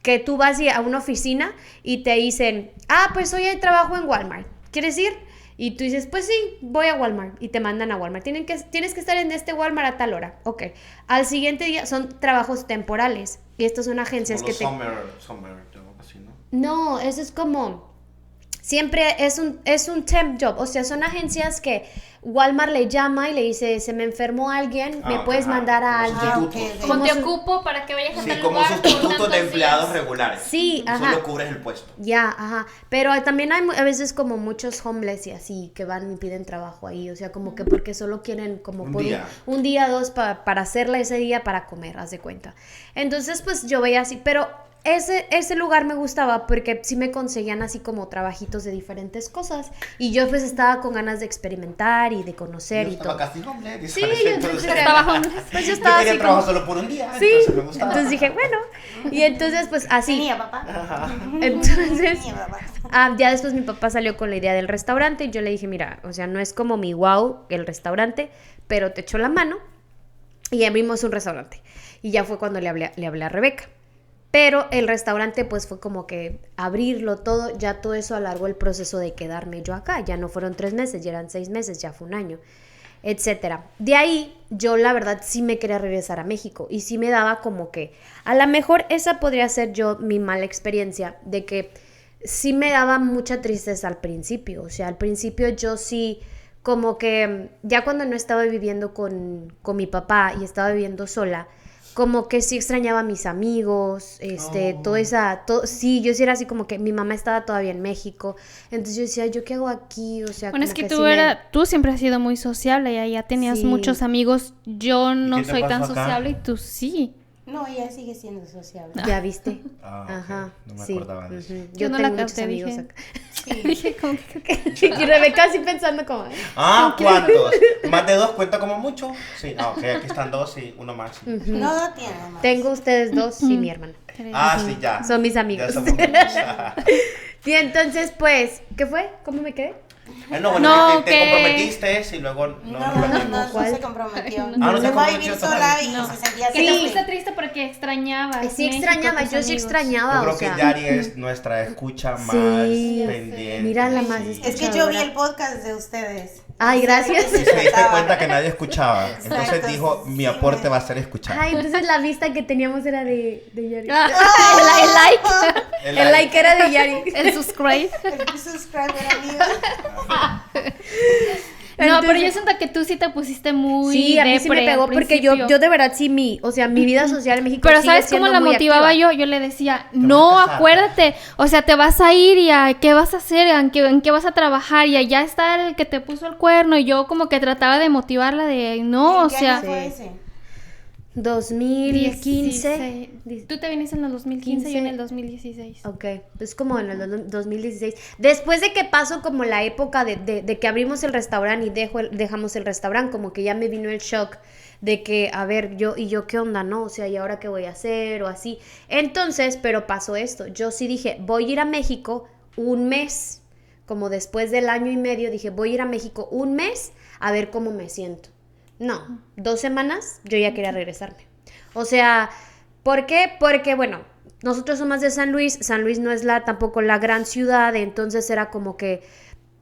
que tú vas a una oficina y te dicen, pues hoy hay trabajo en Walmart, ¿quieres ir? Y tú dices, pues sí, voy a Walmart, y te mandan a Walmart. Tienes que estar en este Walmart a tal hora. Ok. Al siguiente día son trabajos temporales. Y estas son agencias como que summer, así, ¿no? No, eso es como... Siempre es un temp job, o sea, son agencias que Walmart le llama y le dice, se me enfermó alguien, ¿me puedes mandar a alguien? Como te ocupo para que vayas a tal como lugar sustitutos de empleados regulares. Sí, Solo cubres el puesto. Ya, pero también hay a veces como muchos homeless y así, que van y piden trabajo ahí, o sea, como que porque solo quieren como un día, 2 para hacerla ese día para comer, haz de cuenta. Entonces, pues yo veía así, pero... Ese lugar me gustaba porque sí me conseguían así como trabajitos de diferentes cosas y yo pues estaba con ganas de experimentar y de conocer y todo. Casi hombre, sí, yo estaba pues yo estaba quería así trabajar como... solo por un día, sí, entonces me gustaba. Entonces dije, bueno, y entonces pues así. Tenía papá. Entonces, ya después mi papá salió con la idea del restaurante y yo le dije, mira, o sea, no es como mi wow el restaurante, pero te echó la mano y abrimos un restaurante. Y ya fue cuando le hablé a Rebeca. Pero el restaurante pues fue como que abrirlo todo, ya todo eso alargó el proceso de quedarme yo acá. Ya no fueron 3 meses, ya eran 6 meses, ya fue 1 año, etcétera. De ahí yo la verdad sí me quería regresar a México y sí me daba como que a lo mejor esa podría ser yo mi mala experiencia de que sí me daba mucha tristeza al principio. O sea, al principio yo sí como que ya cuando no estaba viviendo con mi papá y estaba viviendo sola, como que sí extrañaba a mis amigos, sí, yo sí era así como que mi mamá estaba todavía en México, entonces yo decía, ¿yo qué hago aquí? O sea, bueno, es que tú siempre has sido muy sociable, ya tenías muchos amigos, yo no soy tan sociable y tú sí. No, ella sigue siendo sociable. ¿Ya viste? Okay. No me acordaba de eso. Yo no tengo la muchos capté, amigos dije. acá. Dije, como que... Y Rebeca así pensando como... ¿Cuántos? ¿Más de 2 cuenta como mucho? Sí, ok, aquí están 2 y uno más. No tiene más. Tengo ustedes 2 y mi hermana. Sí, ya. Son mis amigos. Ya somos amigos. Y entonces, pues, ¿qué fue? ¿Cómo me quedé? Te comprometiste y luego No se comprometió. No se se va a comprometió vivir todavía. sola y se sentía Que te triste. puse triste porque extrañabas. Sí extrañaba, México, tus yo sí amigos. extrañaba, Yo creo o sea. que Yari es nuestra escucha más pendiente. Mira la más Sí. Es que yo vi el podcast de ustedes. Ay, gracias. Y se diste cuenta que nadie escuchaba. Entonces Exacto, dijo, mi sí, aporte va a ser escuchar. Ay, entonces la vista que teníamos era de Yari. El like. El like era de Yari. El subscribe. El subscriber amigo. No, pero yo siento que tú sí te pusiste muy Sí, a mí sí me depre pegó al porque yo principio. de verdad sí mi vida social en México Pero sigue ¿sabes cómo siendo la muy motivaba activa. yo? Yo le decía, vas no, a casar. acuérdate, o sea, te vas a ir y a qué vas a hacer, en qué vas a trabajar y allá está el que te puso el cuerno y yo como que trataba de motivarla de, no, o ¿Qué sea, año fue ese? 2015. Tú te viniste en el 2015 y yo en el 2016. Ok, es como en el 2016. Después de que pasó como la época de que abrimos el restaurante y dejamos el restaurante, como que ya me vino el shock de que, a ver, yo qué onda, ¿no? O sea, ¿y ahora qué voy a hacer? O así. Entonces, pero pasó esto. Yo sí dije, voy a ir a México un mes. Como después del año y medio, dije, voy a ir a México un mes a ver cómo me siento. No, 2 semanas yo ya quería regresarme. O sea, ¿por qué? Porque, bueno, nosotros somos de San Luis. San Luis no es tampoco la gran ciudad, entonces era como que,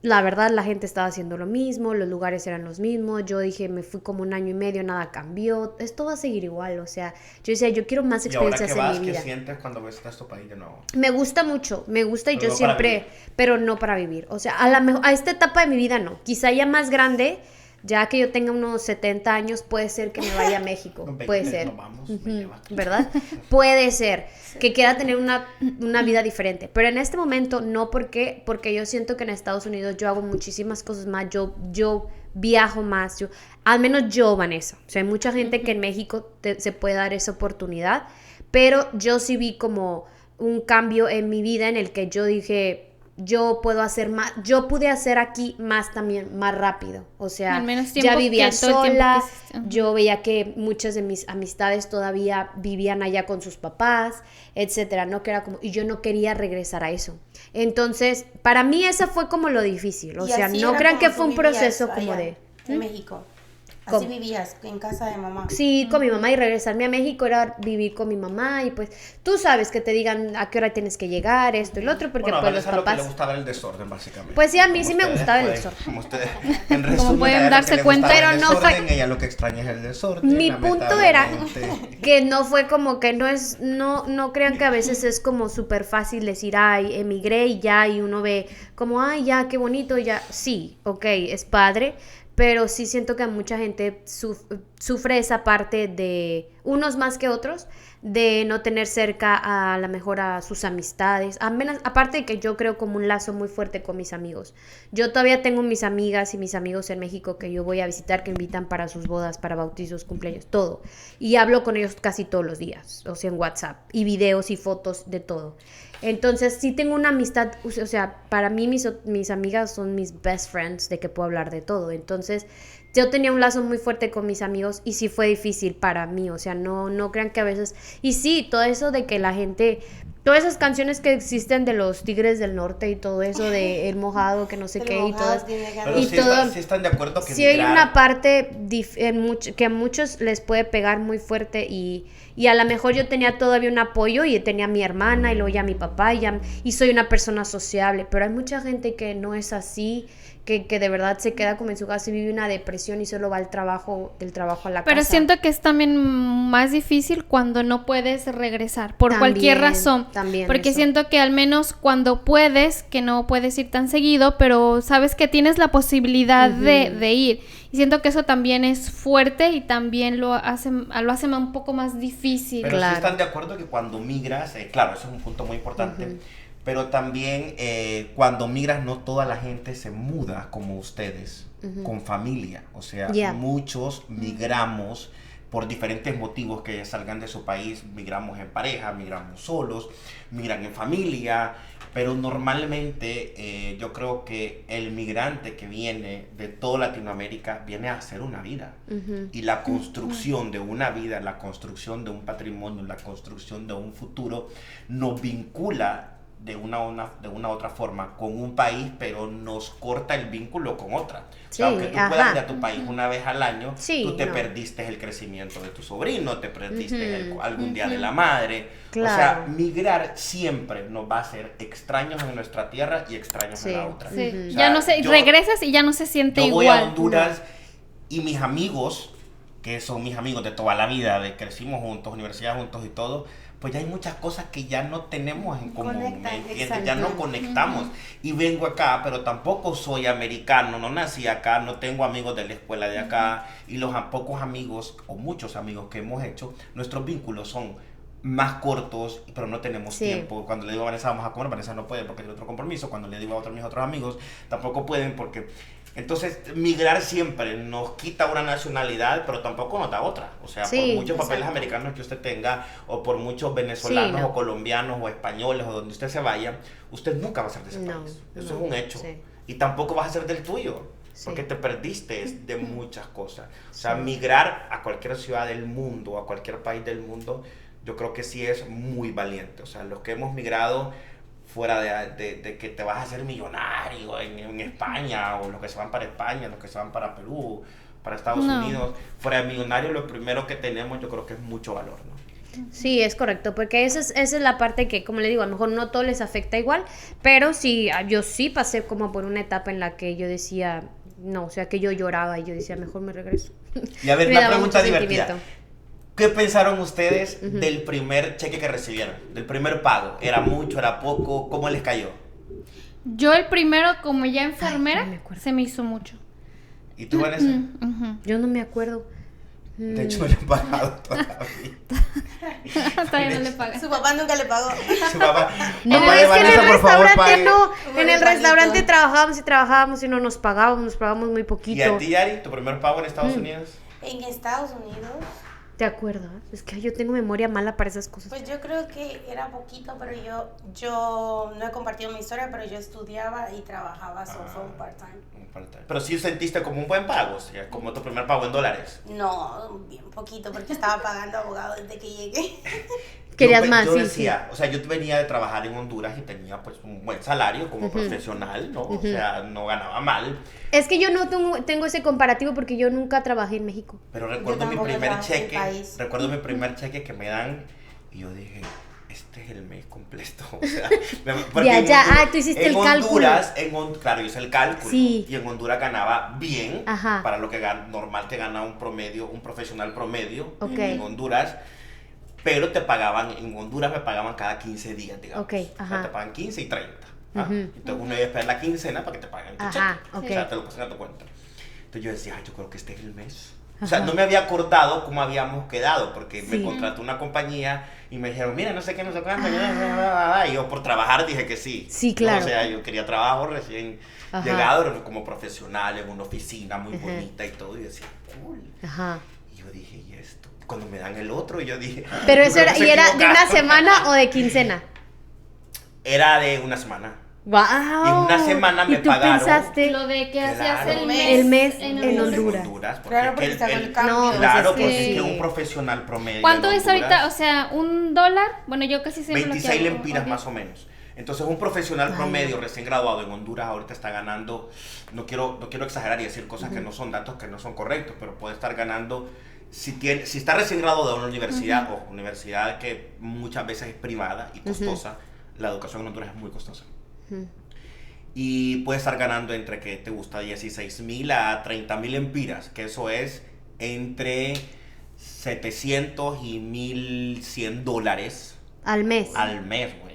la verdad, la gente estaba haciendo lo mismo, los lugares eran los mismos. Yo dije, me fui como un año y medio, nada cambió. Esto va a seguir igual, o sea, yo decía, yo quiero más experiencias ¿Y ahora en mi vida. qué sientes cuando visitas tu país de nuevo? Me gusta mucho, me gusta y Pero yo no para siempre, pero no para vivir. O sea, a esta etapa de mi vida no. Quizá ya más grande, ya que yo tenga unos 70 años, puede ser que me vaya a México. Con 20 Puede ser. nos vamos, me llevas. ¿Verdad? Puede ser que quiera tener una vida diferente. Pero en este momento no, porque yo siento que en Estados Unidos yo hago muchísimas cosas más. Yo viajo más. Al menos yo, Vanessa. O sea, hay mucha gente que en México se puede dar esa oportunidad. Pero yo sí vi como un cambio en mi vida en el que yo dije, yo puedo hacer más, yo pude hacer aquí más también, más rápido, o sea, En menos tiempo ya vivía que todo el tiempo sola, que hiciste. Ajá. yo veía que muchas de mis amistades todavía vivían allá con sus papás, etcétera, no que era como, y yo no quería regresar a eso, entonces, para mí esa fue como lo difícil, o Y sea, así no era crean como que fue tú un proceso vivías como allá, en México. Así ¿Cómo? vivías, en casa de mamá. Sí, con mi mamá, y regresarme a México era vivir con mi mamá y pues tú sabes que te digan a qué hora tienes que llegar, esto y lo otro, porque Bueno, a pues los Vanessa lo que le papás... gustaba era el desorden, básicamente. Pues sí, a mí Como sí me ustedes gustaba el pueden- desorden. Como ustedes, en resumen, pueden a ella lo darse que le cuenta. gustaba era el Pero no fue- desorden, ella lo que extraña es el desorden. Mi punto era lamentablemente. que no fue como que no crean que a veces es como súper fácil decir, ay, emigré y ya, y uno ve como, ay, ya, qué bonito, ya, sí, ok, es padre, pero sí siento que mucha gente sufre esa parte de, unos más que otros, de no tener cerca a la mejor a sus amistades, aparte de que yo creo como un lazo muy fuerte con mis amigos. Yo todavía tengo mis amigas y mis amigos en México que yo voy a visitar, que invitan para sus bodas, para bautizos, cumpleaños, todo. Y hablo con ellos casi todos los días, o sea, en WhatsApp, y videos y fotos de todo. Entonces sí tengo una amistad, o sea, para mí mis amigas son mis best friends, de que puedo hablar de todo. Entonces yo tenía un lazo muy fuerte con mis amigos y sí fue difícil para mí, o sea, no crean que a veces... Y sí, todo eso de que la gente... Todas esas canciones que existen de los Tigres del Norte y todo eso de El Mojado, que no sé El qué, y mojado todas... tiene ganas. Pero y sí, todo- sí están de acuerdo que Sí hay migrar- una parte que a muchos les puede pegar muy fuerte y a lo mejor yo tenía todavía un apoyo y tenía a mi hermana y luego ya a mi papá y soy una persona sociable, pero hay mucha gente que no es así, que de verdad se queda como en su casa y vive una depresión y solo va del trabajo a la Pero casa. siento que es también más difícil cuando no puedes regresar, por cualquier razón. También Porque eso. siento que al menos cuando puedes, que no puedes ir tan seguido, pero sabes que tienes la posibilidad de ir. Y siento que eso también es fuerte y también lo hace un poco más difícil. Pero Claro. sí están de acuerdo que cuando migras, claro, eso es un punto muy importante, pero también cuando migras no toda la gente se muda como ustedes, con familia, o sea, Yeah. muchos migramos por diferentes motivos que salgan de su país, migramos en pareja, migramos solos, migran en familia, pero normalmente yo creo que el migrante que viene de toda Latinoamérica viene a hacer una vida. Y la construcción de una vida, la construcción de un patrimonio, la construcción de un futuro nos vincula de una u otra forma con un país, pero nos corta el vínculo con otra. Sí, o sea, aunque tú puedas ir a tu país una vez al año, tú te no. perdiste el crecimiento de tu sobrino, te perdiste algún día de la madre. Claro. O sea, migrar siempre nos va a hacer extraños en nuestra tierra y extraños en la otra. Sí. O sea, Ya no sé, regresas y ya no se siente yo igual. voy a Honduras y mis amigos, que son mis amigos de toda la vida, de crecimos juntos, universidad juntos y todo, pues ya hay muchas cosas que ya no tenemos en común, ¿me entiendes? Ya no conectamos. Y vengo acá, pero tampoco soy americano, no nací acá, no tengo amigos de la escuela de acá, y los pocos amigos, o muchos amigos que hemos hecho, nuestros vínculos son más cortos, pero no tenemos tiempo. Cuando le digo a Vanessa vamos a comer, Vanessa no puede porque tiene otro compromiso. Cuando le digo a mis otros amigos, tampoco pueden porque... Entonces, migrar siempre nos quita una nacionalidad, pero tampoco nos da otra. O sea, por muchos papeles americanos que usted tenga, o por muchos venezolanos, o colombianos, o españoles, o donde usted se vaya, usted nunca va a ser de ese país. Eso es un hecho. Y tampoco vas a ser del tuyo, porque te perdiste de muchas cosas. O sea, migrar a cualquier ciudad del mundo, a cualquier país del mundo, yo creo que sí es muy valiente. O sea, los que hemos migrado fuera de que te vas a hacer millonario en España, o los que se van para España, los que se van para Perú, para Estados Unidos, fuera de millonario, lo primero que tenemos yo creo que es mucho valor, ¿no? Sí, es correcto, porque esa es la parte que, como le digo, a lo mejor no todo les afecta igual, pero sí, yo sí pasé como por una etapa en la que yo decía, no, o sea, que yo lloraba y yo decía, mejor me regreso. Y a ver, una pregunta divertida. ¿Qué pensaron ustedes del primer cheque que recibieron? Del primer pago. ¿Era mucho, era poco? ¿Cómo les cayó? Yo el primero, como ya enfermera, se me hizo mucho. ¿Y tú, Vanessa? Yo no me acuerdo. De hecho, no le he pagado todavía. Todavía no le pagan. Su papá nunca le pagó. Su papá. No, Papá es de Vanessa, que en el por favor, restaurante pague. no. En el restaurante trabajábamos y no nos pagamos muy poquito. ¿Y a ti, Yari, tu primer pago en Estados Unidos? En Estados Unidos, ¿Te acuerdas? Es que yo tengo memoria mala para esas cosas. pues yo creo que era poquito, pero yo no he compartido mi historia, pero yo estudiaba y trabajaba, fue un part-time. Pero sí sentiste como un buen pago, o sea, como tu primer pago en dólares. No, bien poquito, porque estaba pagando abogado desde que llegué. Querías más, yo sí, decía, o sea, yo venía de trabajar en Honduras y tenía pues un buen salario como profesional, ¿no? O sea, no ganaba mal. Es que yo no tengo ese comparativo porque yo nunca trabajé en México. Pero recuerdo mi tampoco primer trabajé en el cheque, país. recuerdo mi primer cheque que me dan y yo dije, este es el mes completo. O sea, tú hiciste el cálculo. Claro, yo hice el cálculo. Sí. Y en Honduras ganaba bien, Ajá. para lo que normal te gana un profesional promedio Okay. en Honduras. Pero te pagaban, en Honduras me pagaban cada 15 días, digamos. Okay, O sea, ajá. te pagan 15 y 30. Entonces uno iba a esperar la quincena para que te paguen tu Ajá, cheque. okay. O sea, te lo pasan a tu cuenta. Entonces yo decía, yo creo que este es el mes. O sea, no me había acordado cómo habíamos quedado, porque me contrató una compañía y me dijeron, mira, no sé qué, no sé cuánto. Y yo por trabajar dije que sí. Sí, claro. O sea, yo quería trabajo recién llegado como profesional en una oficina muy bonita y todo. Y decía, cool. Ajá. Y yo dije, ¿y esto? Cuando me dan el otro, y yo dije... Pero yo eso creo era, que se ¿y era de una equivocaron. semana o de quincena? Era de una semana. ¡Wow! En una semana me ¿Y tú pagaron. pensaste Lo de que Claro. hacías el el mes mes en Honduras. Claro, porque está con el cambio. No, Claro, pues es porque que es que sí. un profesional promedio. ¿Cuánto en es ahorita? O Honduras, sea, $1. Bueno, yo casi siempre 26 lo que hago, lempiras ok. más o menos. Entonces un profesional promedio recién graduado en Honduras ahorita está ganando, no quiero exagerar y decir cosas que no son datos que no son correctos, pero puede estar ganando, si está recién graduado de una universidad, o universidad que muchas veces es privada y costosa, la educación en Honduras es muy costosa. Y puede estar ganando entre, ¿qué te gusta? 16,000 a 30,000 lempiras, que eso es entre 700 y 1,100 dólares Al mes. al mes, güey.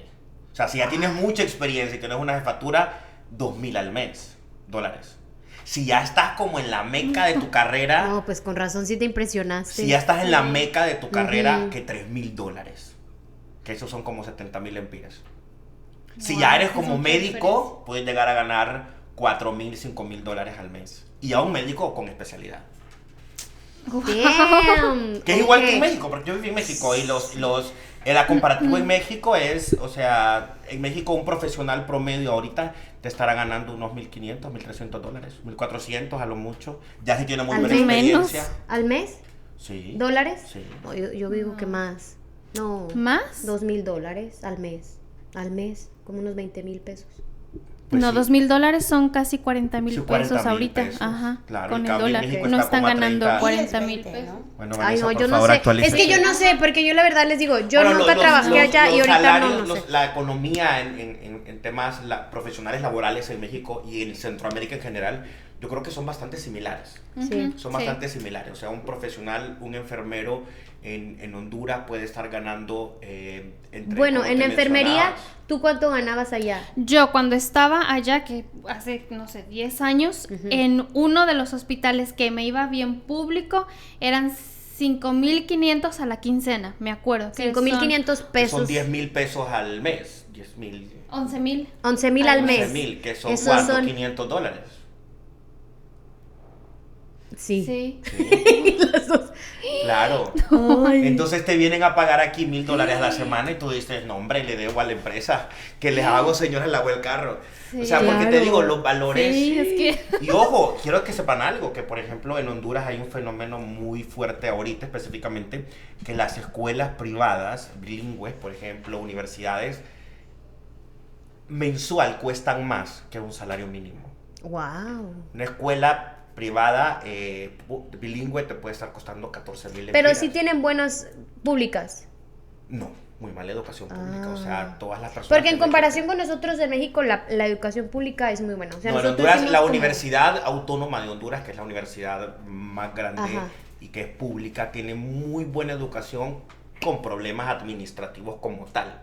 O sea, si ya tienes mucha experiencia y tienes una jefatura, 2,000 al mes, dólares. Si ya estás como en la meca de tu carrera, No, pues con razón sí te impresionaste. si ya estás en la meca de tu carrera, que 3,000 dólares. Que esos son como 70,000 lempiras. Si ya eres como médico, puedes llegar a ganar 4,000, 5,000 dólares al mes. Y a un médico con especialidad. Damn. Que es igual que en México, porque yo viví en México y la comparativa en México es, o sea, en México un profesional promedio ahorita te estará ganando unos $1,500, $1,300, $1,400 a lo mucho. Ya si tiene muy buena experiencia. ¿Al mes? Sí. ¿Dólares? Sí. No, yo digo que más. No. ¿Más? $2,000 al mes. Al mes, como unos 20,000 pesos. Pues no, sí. $2,000 son casi 40,000 Sí, pesos 40,000 ahorita. pesos. Ajá. Claro, Con en el cambio, en dólar. México No está están como a ganando 30. 40,000 20, pesos. ¿no? Bueno, Ay, Vanessa, no, por yo no favor, sé. actualízate. Es que yo no sé, porque yo la verdad les digo, yo Bueno, nunca trabajé allá y ahorita salarios, no sé. La economía en temas profesionales laborales en México y en Centroamérica en general, yo creo que son bastante similares. Sí. Son bastante similares. O sea, un profesional, un enfermero en Honduras puede estar ganando entre... Bueno, como en te enfermería, mencionabas. ¿tú cuánto ganabas allá? Yo cuando estaba allá, que hace, no sé, 10 años, en uno de los hospitales que me iba bien público, eran 5,500 a la quincena, me acuerdo. que 5,500 Que pesos. son 10,000 pesos al mes. 10,000. son 11,000. 11,000 al mes. 11,000, que son Esos ¿cuánto? son- $500. Sí. Sí. Sí. Las dos. Claro. Ay. Entonces te vienen a pagar aquí $1,000 a la semana y tú dices, no hombre, le debo a la empresa que les hago, señores, lavo el carro. O sea, porque te Claro. digo, los valores... Sí, es que... Y ojo, quiero que sepan algo, que por ejemplo en Honduras hay un fenómeno muy fuerte ahorita específicamente, que las escuelas privadas, bilingües, por ejemplo, universidades, mensual cuestan más que un salario mínimo. Wow. Una escuela privada bilingüe te puede estar costando 14,000 Pero lempiras. sí tienen buenas públicas. No, muy mala educación pública, o sea, todas las personas... Porque en que comparación con nosotros en México, la educación pública es muy buena. O sea, no, en nosotros Honduras, fuimos la como- Universidad Autónoma de Honduras, que es la universidad más grande Ajá. y que es pública, tiene muy buena educación con problemas administrativos como tal,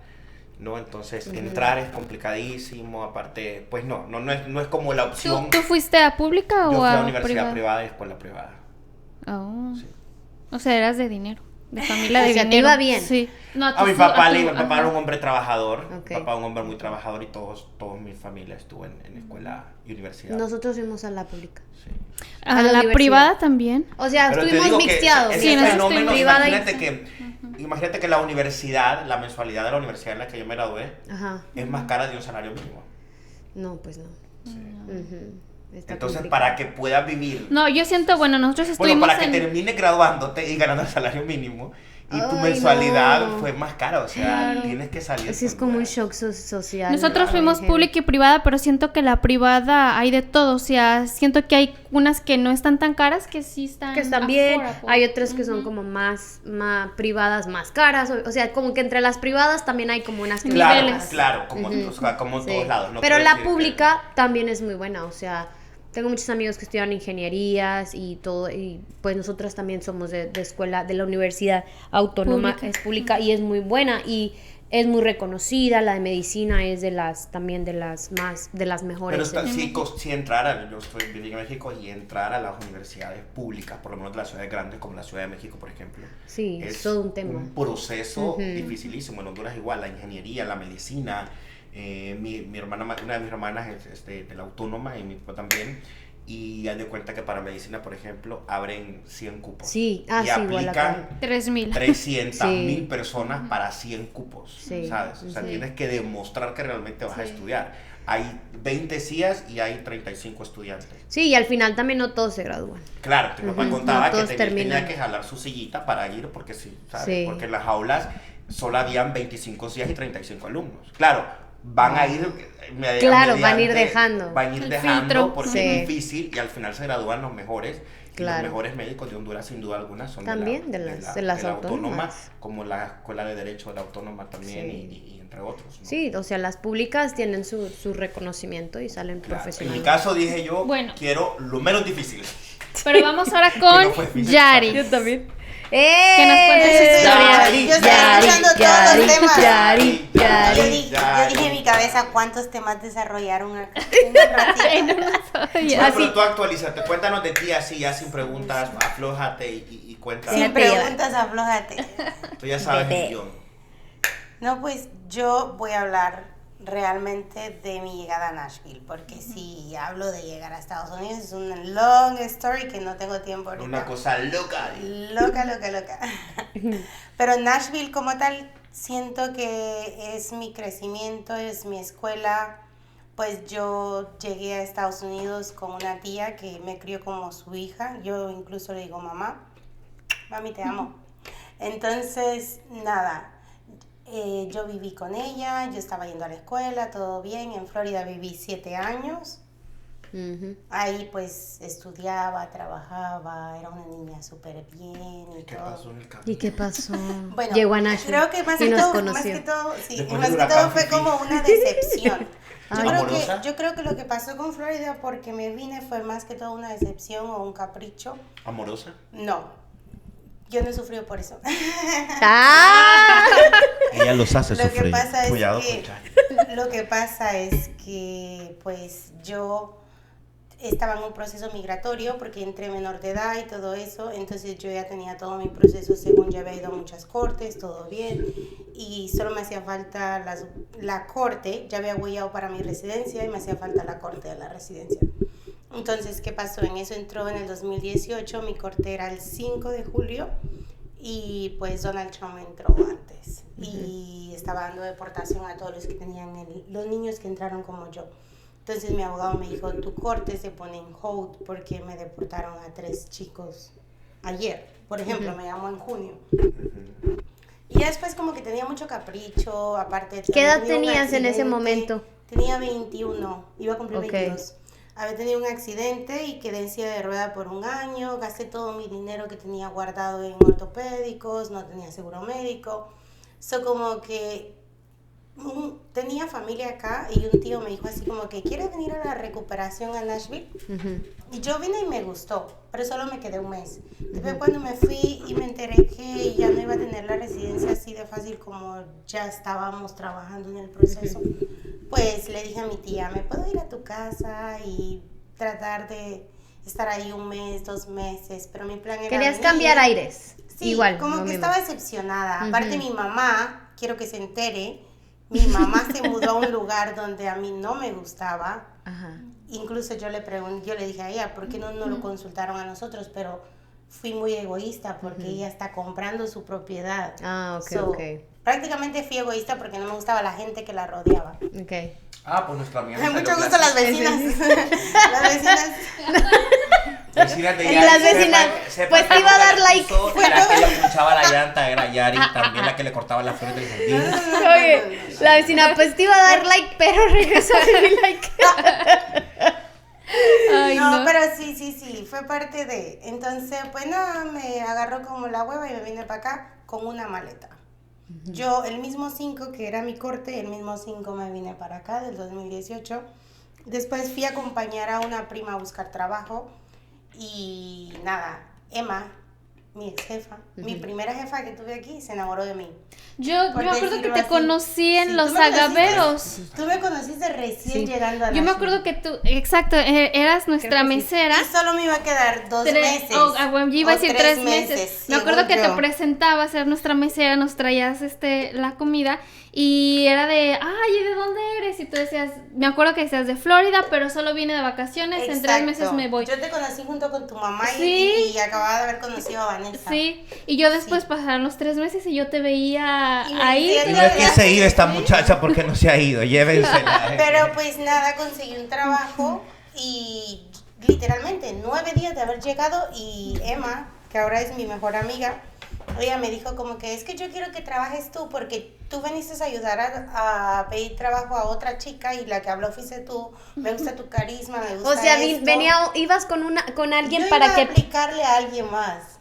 ¿no? Entonces, entrar es complicadísimo, aparte, pues no es como la opción... ¿Tú fuiste a pública Yo o fui a a universidad privada y escuela privada. Oh. Sí. O sea, eras de dinero, de familia O de sea, te dinero. iba bien. Sí. No, A mi papá mi papá ajá. era un hombre trabajador, Ok. papá un hombre muy trabajador y todos mi familia estuvo en escuela y universidad. Nosotros fuimos a la pública. Sí. A a la la universidad. privada también. O sea, Pero te estuvimos digo que mixteados. ese Sí, nosotros fenómeno, privada y- imagínate que la universidad, la mensualidad de la universidad en la que yo me gradué, Ajá. es más cara de un salario mínimo. No, pues no. Ujú. Está Entonces, complicado. para que puedas vivir, No, yo siento, bueno, nosotros bueno, estuvimos para que en... termines graduándote y ganando el salario mínimo, y tu Ay, mensualidad no. fue más cara, o sea, tienes que salir. Sí, es con como un lugar. shock social. Nosotros Claro, fuimos Heavy. pública y privada, pero siento que la privada hay de todo. O sea, siento que hay unas que no están tan caras que sí están... Que están bien, affordable. hay otras que son como más privadas, más caras, o sea, como que entre las privadas también hay como unas que Claro, niveles. claro, como, Ujú. o sea, como en Sí. todos lados. No Pero quiero la decir que- pública también es muy buena, o sea, tengo muchos amigos que estudian ingenierías y todo, y pues nosotras también somos de escuela, de la Universidad Autónoma, Pública. es pública y es muy buena y es muy reconocida. La de medicina es de las mejores. Pero si entrara, yo viví en México y entrar a las universidades públicas, por lo menos de las ciudades grandes como la Ciudad de México, por ejemplo, Sí, es todo un tema. un proceso Ujú. dificilísimo. En Honduras igual, la ingeniería, la medicina, mi hermana, una de mis hermanas es de la Autónoma y mi papá también, y haz de cuenta que para medicina, por ejemplo, abren 100 cupos. Sí, y sí, igual acá. aplican 3,000. 300,000 Sí. personas para 100 cupos, Sí, ¿sabes? O sea, sí. tienes que demostrar que realmente vas a Sí. estudiar. Hay 20 CIAs y hay 35 estudiantes. Sí, y al final también no todos se gradúan. Claro, tu papá Ujú, contaba no que todos tenía terminan. que jalar su sillita para ir porque sí, ¿sabes? Sí. Porque en las aulas solo habían 25 CIAs y 35 alumnos. Claro, van a ir Claro, van a ir dejando. Van a ir El dejando filtro. porque Sí. es difícil y al final se gradúan los mejores. Y Claro. los mejores médicos de Honduras, sin duda alguna, son También de las la autónomas. como la Escuela de Derecho de la Autónoma también Sí. y entre otros, ¿no? Sí, o sea, las públicas tienen su reconocimiento y salen Claro. En profesionales. mi caso dije yo, Bueno. quiero lo menos difícil. Pero vamos ahora Que con no fue difícil. Yari. Yo también. Que nos cuente su historia. Yo estaba escuchando todos los temas. Yari, Yo Yari. dije en mi cabeza cuántos temas desarrollaron acá en un ratito. Oye, Bueno, Así- pero tú actualízate, cuéntanos de ti así, ya sin preguntas, aflójate y cuéntanos. Sin Déjate preguntas, aflójate. Tú ya sabes Bebé. el guión. No, pues yo voy a hablar realmente de mi llegada a Nashville, porque si hablo de llegar a Estados Unidos es una long story que no tengo tiempo ahorita. Una cosa loca. Loca. Pero Nashville como tal siento que es mi crecimiento, es mi escuela. Pues yo llegué a Estados Unidos con una tía que me crió como su hija. Yo incluso le digo, mami, te amo. Entonces, nada, yo viví con ella, yo estaba yendo a la escuela, todo bien. En Florida viví 7 años. Ahí pues estudiaba, trabajaba, era una niña súper bien y ¿Qué todo. pasó en el camino? ¿Y qué pasó? Bueno, llegó a Nashville creo que más y que nos todo, conoció. Después del huracán fue Fifi. como una decepción. ¿Amorosa? Yo creo que lo que pasó con Florida porque me vine fue más que todo una decepción o un capricho. ¿Amorosa? No, yo no he sufrido por eso. ¡Ah! Ella los hace Lo que sufrir. pasa es Cuidado, que- muchacho. Lo que pasa es que pues yo estaba en un proceso migratorio porque entré menor de edad y todo eso, entonces yo ya tenía todo mi proceso según ya había ido a muchas cortes, todo bien, y solo me hacía falta la corte, ya había huellado para mi residencia y me hacía falta la corte de la residencia. Entonces, ¿qué pasó? En eso entró en el 2018, mi corte era el 5 de julio y pues Donald Trump entró antes y estaba dando deportación a todos los que tenían los niños que entraron como yo. Entonces mi abogado me dijo, tu corte se pone en hold porque me deportaron a 3 chicos ayer. Por ejemplo, me llamó en junio. Y ya después como que tenía mucho capricho, aparte... ¿Qué edad tenía un tenías en ese accidente. momento? Tenía 21, iba a cumplir Ok. 22. Había tenido un accidente y quedé en silla de rueda por 1 año, gasté todo mi dinero que tenía guardado en ortopédicos, no tenía seguro médico. Como que tenía familia acá y un tío me dijo así como que ¿quieres venir a la recuperación a Nashville? Y yo vine y me gustó, pero solo me quedé 1 mes. Después cuando me fui y me enteré que ya no iba a tener la residencia así de fácil como ya estábamos trabajando en el proceso, pues le dije a mi tía, ¿me puedo ir a tu casa y tratar de estar ahí 1 mes, 2 meses? Pero mi plan era Querías venir. cambiar aires. Sí, Igual. como lo que mismo. estaba decepcionada. Aparte mi mamá, quiero que se entere, mi mamá se mudó a un lugar donde a mí no me gustaba. Ajá. Incluso yo le pregunté, yo le dije a ella, ¿por qué no lo consultaron a nosotros? Pero fui muy egoísta porque ella está comprando su propiedad. Ah, ok. Prácticamente fui egoísta porque no me gustaba la gente que la rodeaba. Ok. Ah, pues nuestra amiga. Mucho gusto las vecinas. Las vecinas. Vecinas de Y Yari, las vecinas, pues te iba a dar like. La que le punchaba la llanta era Yari, también la que le cortaba las flores del jardín. Oye, la vecina, pues te iba a dar like, pero regresó a mi like. Ay, No, no. pero sí, fue parte de... Entonces, pues nada, me agarró como la hueva y me vine para acá con una maleta. Yo, el mismo 5 que era mi corte, el mismo 5 me vine para acá del 2018. Después fui a acompañar a una prima a buscar trabajo y nada, Emma, mi ex jefa, mi primera jefa que tuve aquí, se enamoró de mí. Yo Por me acuerdo que decirlo te así. conocí en Sí, Los tú me conociste. Agaveros. Tú me conociste recién Sí. llegando a Yo me Nashville. acuerdo que tú, exacto, eras nuestra que sí. mesera. Y solo me iba a quedar 2 meses. Bueno, yo iba a o decir 3 meses. Me acuerdo según que te yo. presentabas, eras nuestra mesera, nos traías la comida y era de, ay, ¿y de dónde eres? Y tú decías, me acuerdo que decías de Florida, pero solo vine de vacaciones, en 3 meses Exacto. me voy. Yo te conocí junto con tu mamá Sí. y acababa de haber conocido a Vanessa. Sí, y yo después Sí. pasaron los 3 meses y yo te veía Y me ahí. decías, Y no es que se ha ido esta muchacha porque no se ha ido, llévensela. Pero pues nada, conseguí un trabajo y literalmente 9 días de haber llegado y Emma, que ahora es mi mejor amiga, ella me dijo como que es que yo quiero que trabajes tú porque tú veniste a ayudar a pedir trabajo a otra chica y la que habló fuiste tú, me gusta tu carisma, me gusta O sea, esto. ibas con alguien Yo para iba que... a aplicarle a alguien más.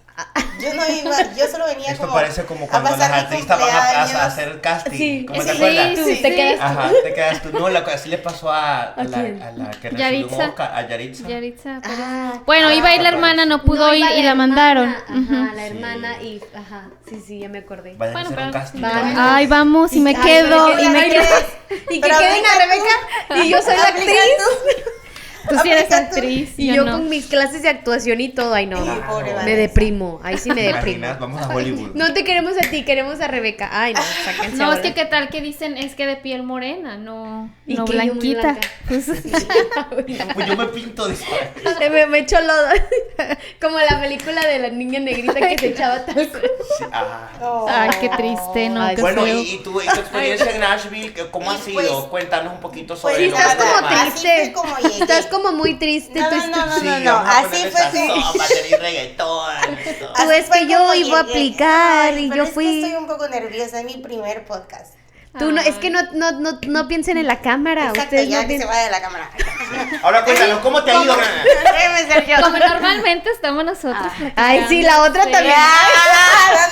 Yo no iba, yo solo venía Esto como parece como a cuando las pasar mi artistas van a cumpleaños. hacer casting. Sí, ¿Cómo te sí, acuerdas? tú te quedas. Ajá, te quedas tú. No, así le pasó a ¿A la que recibió un Yaritza. Oscar, a Yaritza. Yaritza Pérez. Ah, Bueno, iba a ir la ah, hermana, no pudo iba ir y la la mandaron. hermana, Ajá, la Sí. hermana y... Ajá, sí, ya me acordé. Vayan Bueno, a hacer pero- un casting. Vamos. Ay, vamos, y me Ay, quedo, pero y me ay, quedo. Y que Pero queden a aplica Rebeca y yo soy la Aplica actriz. Tú sí eres Aplica tú. actriz. Y yo no. con mis clases de actuación y todo, ay no, Ay, pobre me Vanessa. deprimo, ahí sí me ¿Te deprimo. imaginas? Vamos a Hollywood. No te queremos a ti, queremos a Rebeca. Ay no, sáquense No, es ahora. que qué tal que dicen es que de piel morena, no, Y no que yo muy blanquita. blanca. Pues, Pues yo me pinto de Me echo lodo. Como la película de la niña negrita que se echaba talco. Sí, Oh. ay, qué triste, no, Ay, qué Bueno, feo. y tu experiencia en Nashville, ¿cómo Y ha sido? pues- Cuéntanos un poquito sobre Pues lo estás que como más. triste. Así fue como llegué. Estás como muy triste. No, tú no, estás- no, Sí, no, no, vamos a así ponerle fue sazón, como... batería y reggaetón. Tú Así es fue que yo como iba a llegué. aplicar y Pero yo es fui. que estoy un poco nerviosa, es mi primer podcast. Tú no, es que no piensen en la cámara. Exacto, Ustedes ya no que se piensen. vaya de la cámara. Ahora cuéntanos, ¿cómo te ha ido? Déjeme ser yo. Como normalmente estamos nosotros platicando. Ay, sí, la otra Sí. también.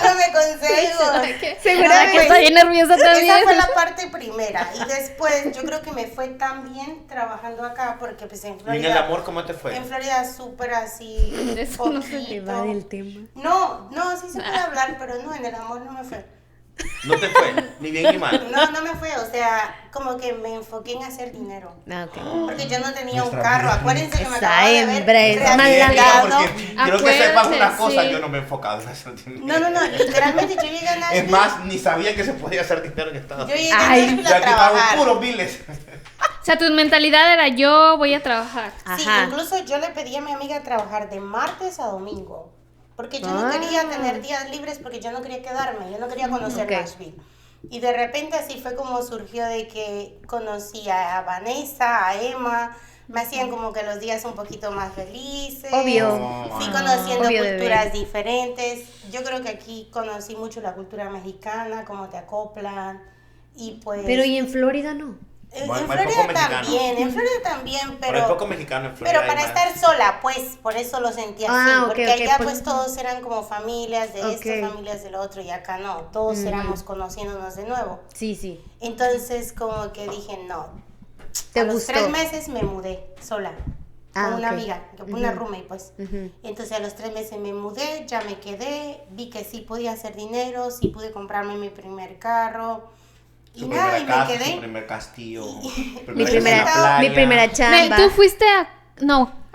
Dándome consejos. Seguramente. Estoy bien nerviosa también. Esa fue la parte primera. Y después yo creo que me fue tan bien trabajando acá porque pues en ¿Y en Florida... el amor cómo te fue? En Florida súper así, Eso no se Te poquito. va del tema. No, sí se puede hablar, pero no, en el amor no me fue. ¿No te fue? Ni bien ni mal. No me fue, o sea, como que me enfoqué en hacer dinero. Ah, ok. Porque yo no tenía un Nuestra carro. vida. Acuérdense que me Esa acababa de ver hembra es rehabilitado. mala. Porque quiero que sepas Acuérdate, una cosa, sí. yo no me he enfocado en hacer dinero. No, literalmente yo llegué a Nashville. Es más, ni sabía que se podía hacer dinero en Estados Yo Unidos. llegué a Ay, Nashville Ya a aquí pago trabajar. puros biles. O sea, tu mentalidad era yo voy a trabajar. Sí, Ajá. incluso yo le pedí a mi amiga trabajar de martes a domingo. Porque yo no quería tener días libres porque yo no quería quedarme, yo no quería conocer Ok. Nashville. Y de repente así fue como surgió de que conocí a Vanessa, a Emma, me hacían como que los días un poquito más felices. Obvio. Fui conociendo Obvio, culturas diferentes. Yo creo que aquí conocí mucho la cultura mexicana, cómo te acoplan. Y pues... Pero y en Florida no. en Hay Florida poco mexicano. también, en Florida también, Pero hay poco mexicano en Florida. pero hay para más. estar sola, pues, por eso lo sentí así, Ah, ok, porque ok, allá pues- pues todos eran como familias de Ok. esto, familias del otro, y acá no, todos éramos conociéndonos de nuevo. Sí. Entonces como que dije, no, ¿Te a los gustó? 3 meses me mudé sola, Ah, con una ok. amiga, una Ujú. roommate pues. Ujú. Entonces a los 3 meses me mudé, ya me quedé, vi que sí podía hacer dinero, sí pude comprarme mi primer carro, y Su nada, primera y me casa, su quedé. primer castillo. Mi primera Nel, chamba. tú fuiste a Él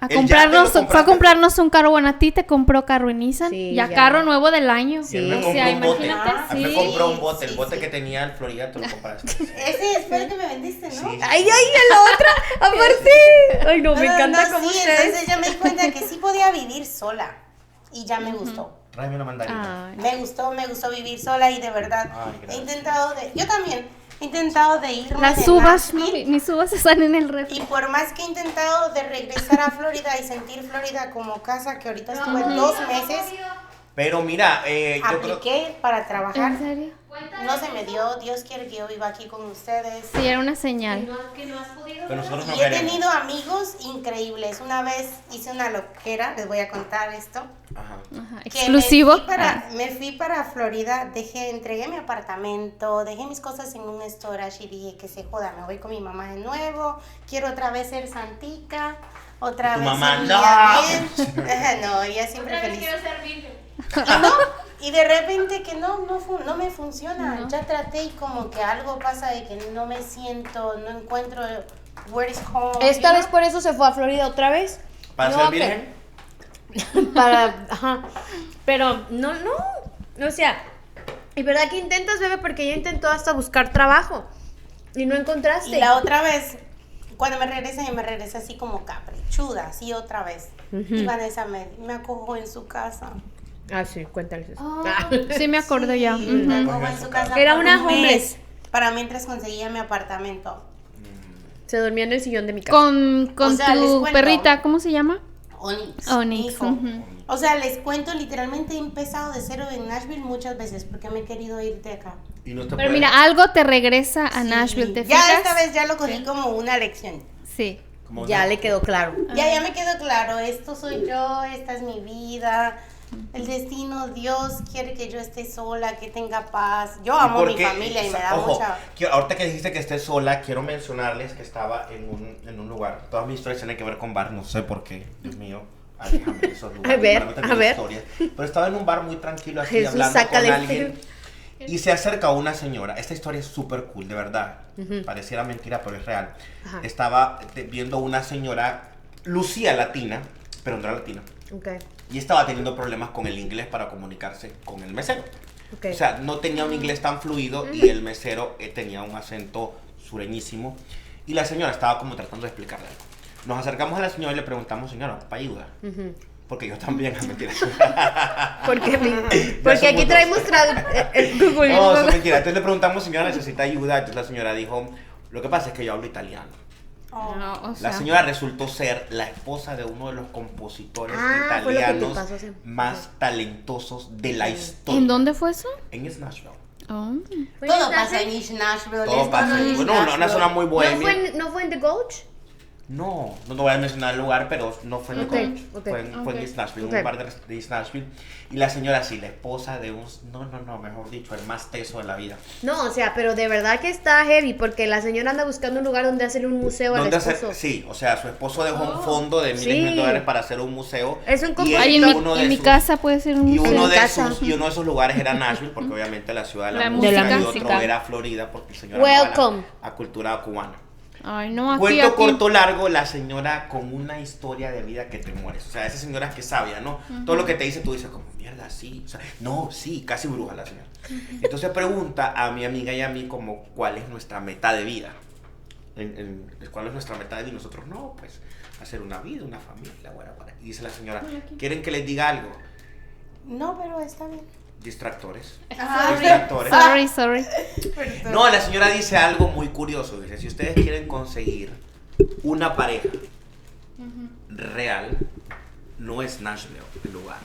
ya comprarnos, te lo fue a compraste. comprarnos un carro. Bueno, a ti te compró carro en Nissan. Sí, ya ya. carro nuevo del año. Sí, él me O compró sea, un bote. imagínate, Ah, Me sí. compró un bote, el Sí, bote sí. que tenía en Florida, tú lo compraste. Ese fue el que me vendiste, ¿no? Sí. Ay, la otra, aparte. Ay, no, me encanta no, cómo sí, ustedes. entonces yo me di cuenta que sí podía vivir sola y ya me gustó. Tráeme una mandarina. Ay. Me gustó vivir sola y de verdad Ay, gracias. he intentado yo también he intentado de irme Las de uvas, ¿no? Nashville, Mis uvas están en el refri. y por más que he intentado de regresar a Florida y sentir Florida como casa, que ahorita estuve 2 meses, Pero mira, yo creo apliqué para trabajar, ¿En serio? no se me dio, Dios quiere que yo viva aquí con ustedes. Sí, era una señal. que nosotros no Y he queremos. tenido amigos increíbles. Una vez hice una loquera, les voy a contar esto. Ajá. Ajá, Que exclusivo. Me fui para Florida, entregué mi apartamento, dejé mis cosas en un storage y dije que se joda, me voy con mi mamá de nuevo, quiero otra vez ser santica, otra Tu vez mamá, ser no. bien. Ajá, no, ella siempre feliz. Y de repente que no me funciona, ya traté y como que algo pasa de que no me siento, no encuentro where is home. Esta you vez know? por eso se fue a Florida otra vez. ¿Para No, ser que- virgen? Ajá. Pero no. O sea, ¿y verdad que intentas, bebé? Porque ella intentó hasta buscar trabajo y no encontraste. Y la otra vez, cuando me regresé así como caprichuda, así otra vez. Y Vanessa me acogó en su casa. Ah, sí, cuéntales eso. Sí, me acuerdo ya. Sí, me Ujú. acogó en su casa. Era por una un mes, homeless. para mientras conseguía mi apartamento. Se dormía en el sillón de mi casa. Con O sea, les tu cuento. perrita, ¿cómo se llama? Onyx. Onyx, mi hijo. ujú. O sea, les cuento, literalmente he empezado de cero en Nashville muchas veces porque me he querido ir de acá. Y no te Pero puedes- mira, algo te regresa a Nashville, ¿te ya fijas? esta vez ya lo cogí como una lección. Sí. como Ya una- le quedó claro. Ya me quedó claro, esto soy yo, esta es mi vida. El destino, Dios quiere que yo esté sola, que tenga paz. Yo ¿Y amo por mi qué? familia y me da Ojo, mucha... ahorita que dijiste que estés sola, quiero mencionarles que estaba en un lugar. Todas mis historias tienen que ver con bar, no sé por qué, Dios mío. Aléjame de esos lugares, A ver, para no tener a ver. historias. Pero estaba en un bar muy tranquilo, así, Jesús, hablando con sácale alguien. Y se acerca una señora. Esta historia es súper cool, de verdad. Pareciera mentira, pero es real. Ajá. Estaba viendo una señora lucía latina, pero no era latina. Okay. Y estaba teniendo problemas con el inglés para comunicarse con el mesero. Okay. O sea, no tenía un inglés tan fluido y el mesero tenía un acento sureñísimo. Y la señora estaba como tratando de explicarle algo. Nos acercamos a la señora y le preguntamos, señora, ¿para ayuda? Porque yo también, mentira. Porque aquí traemos Google. No, eso es mentira. Entonces le preguntamos, señora, ¿necesita ayuda? Entonces la señora dijo, lo que pasa es que yo hablo italiano. No, o sea, La señora resultó ser la esposa de uno de los compositores fue lo que te italianos pasó, sí. más talentosos de la historia. ¿En dónde fue eso? En East Nashville. Oh. Todo pasa en East Nashville. Todo pasa. Bueno, una zona muy bohemia. ¿No fue en The Gulch? No voy a mencionar el lugar, pero no fue en el Gulch. Okay. Fue en East Nashville, Okay. un bar de East Nashville. Y la señora sí, la esposa de un... No, mejor dicho, el más teso de la vida. No, o sea, pero de verdad que está heavy, porque la señora anda buscando un lugar donde hacerle un museo al esposo. Sí, o sea, su esposo dejó un fondo de miles de dólares para hacer un museo. Es un y Ahí compositor. en mi casa puede ser un Y museo. uno, de casa. y uno de esos lugares era Nashville, porque obviamente la ciudad de la La música, y música. otro era Florida, porque el señor Welcome. amaba la cultura cubana. Ay, no, aquí, Cuento corto largo, la señora con una historia de vida que te mueres. O sea, esa señora es que sabia, ¿no? Todo lo que te dice, tú dices como, mierda, sí. O sea, no, sí, casi bruja la señora. Entonces pregunta a mi amiga y a mí como, ¿cuál es nuestra meta de vida? ¿Cuál es nuestra meta de vida? Y nosotros, no, pues, hacer una vida, una familia, bueno. Y dice la señora, ¿quieren que les diga algo? No, pero está bien. Distractores. Ah, Distractores. Sorry. No, la señora dice algo muy curioso. Dice, si ustedes quieren conseguir una pareja real, no es Nashville el lugar.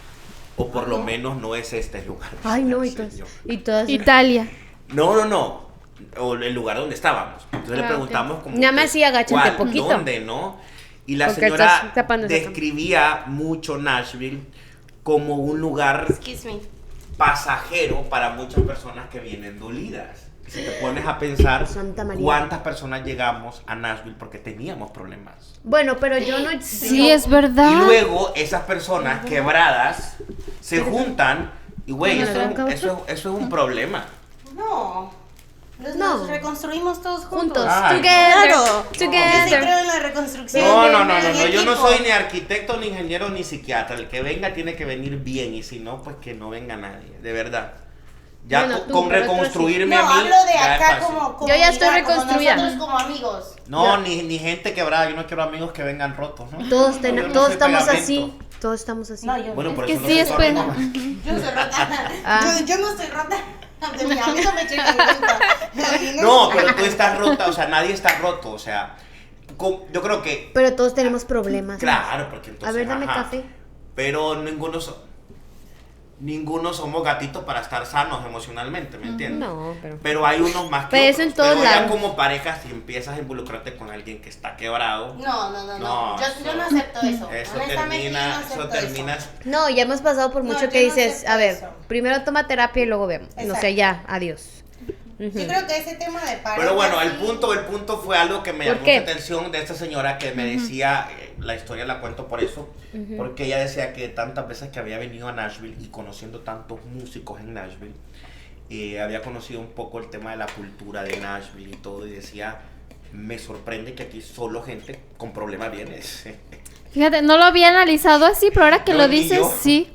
O por lo menos no es este el lugar. Ay, no, y Señor. todas. Italia. No. O el lugar donde estábamos. Entonces le preguntamos como... Nada más sí, agáchate ¿cuál? poquito. ¿Dónde, no? Y la Porque señora estás tapando esa describía mucho Nashville como un lugar Excuse me. pasajero para muchas personas que vienen dolidas. Si te pones a pensar Santa María. cuántas personas llegamos a Nashville porque teníamos problemas. Bueno, pero yo no. Sí, es verdad. Y luego esas personas quebradas se juntan y güey, eso es un problema. No. No. Nos reconstruimos todos Juntos. Ay, Together. Yo sí Together. creo en la reconstrucción. No, del yo no equipo. soy ni arquitecto, ni ingeniero, ni psiquiatra. El que venga tiene que venir bien y si no, pues que no venga nadie, de verdad. Ya Bueno, tú, con pero tú reconstruirme No, a mí, hablo de ya es acá fácil. como Yo ya estoy amiga, como reconstruida. nosotros como amigos. No, ni gente quebrada, yo no quiero amigos que vengan rotos, ¿no? Todos, No, yo no todos soy estamos pegamento. así. Todos estamos así. No, yo Bueno, por que eso no sí, soy es tu pena. amigo. yo soy rota. Ah. Yo no estoy rota. A mí no me checan en cuenta. No, pero tú estás rota, o sea, nadie está roto, o sea, yo creo que, Pero todos tenemos problemas. claro, porque entonces, A ver, dame ajá, café. pero ninguno somos gatitos para estar sanos emocionalmente, ¿me entiendes? No, pero. Hay unos más que Pero eso otros, en todos pero ya lados. como pareja, si empiezas a involucrarte con alguien que está quebrado, No. eso- Yo no acepto eso. eso Honestamente, yo no termina, acepto eso termina, No, ya hemos pasado por No, mucho yo que no dices, acepto a ver, eso. primero toma terapia y luego vemos. No sé, Exacto. ya, adiós. Yo creo que ese tema de pareja. Pero bueno, el sí- punto fue algo que me ¿Por llamó qué? mucha atención de esta señora que me decía, la historia la cuento por eso, porque ella decía que tantas veces que había venido a Nashville y conociendo tantos músicos en Nashville, había conocido un poco el tema de la cultura de Nashville y todo, y decía, me sorprende que aquí solo gente con problemas viene. Fíjate, no lo había analizado así, pero ahora que No, lo ni dices, yo. sí,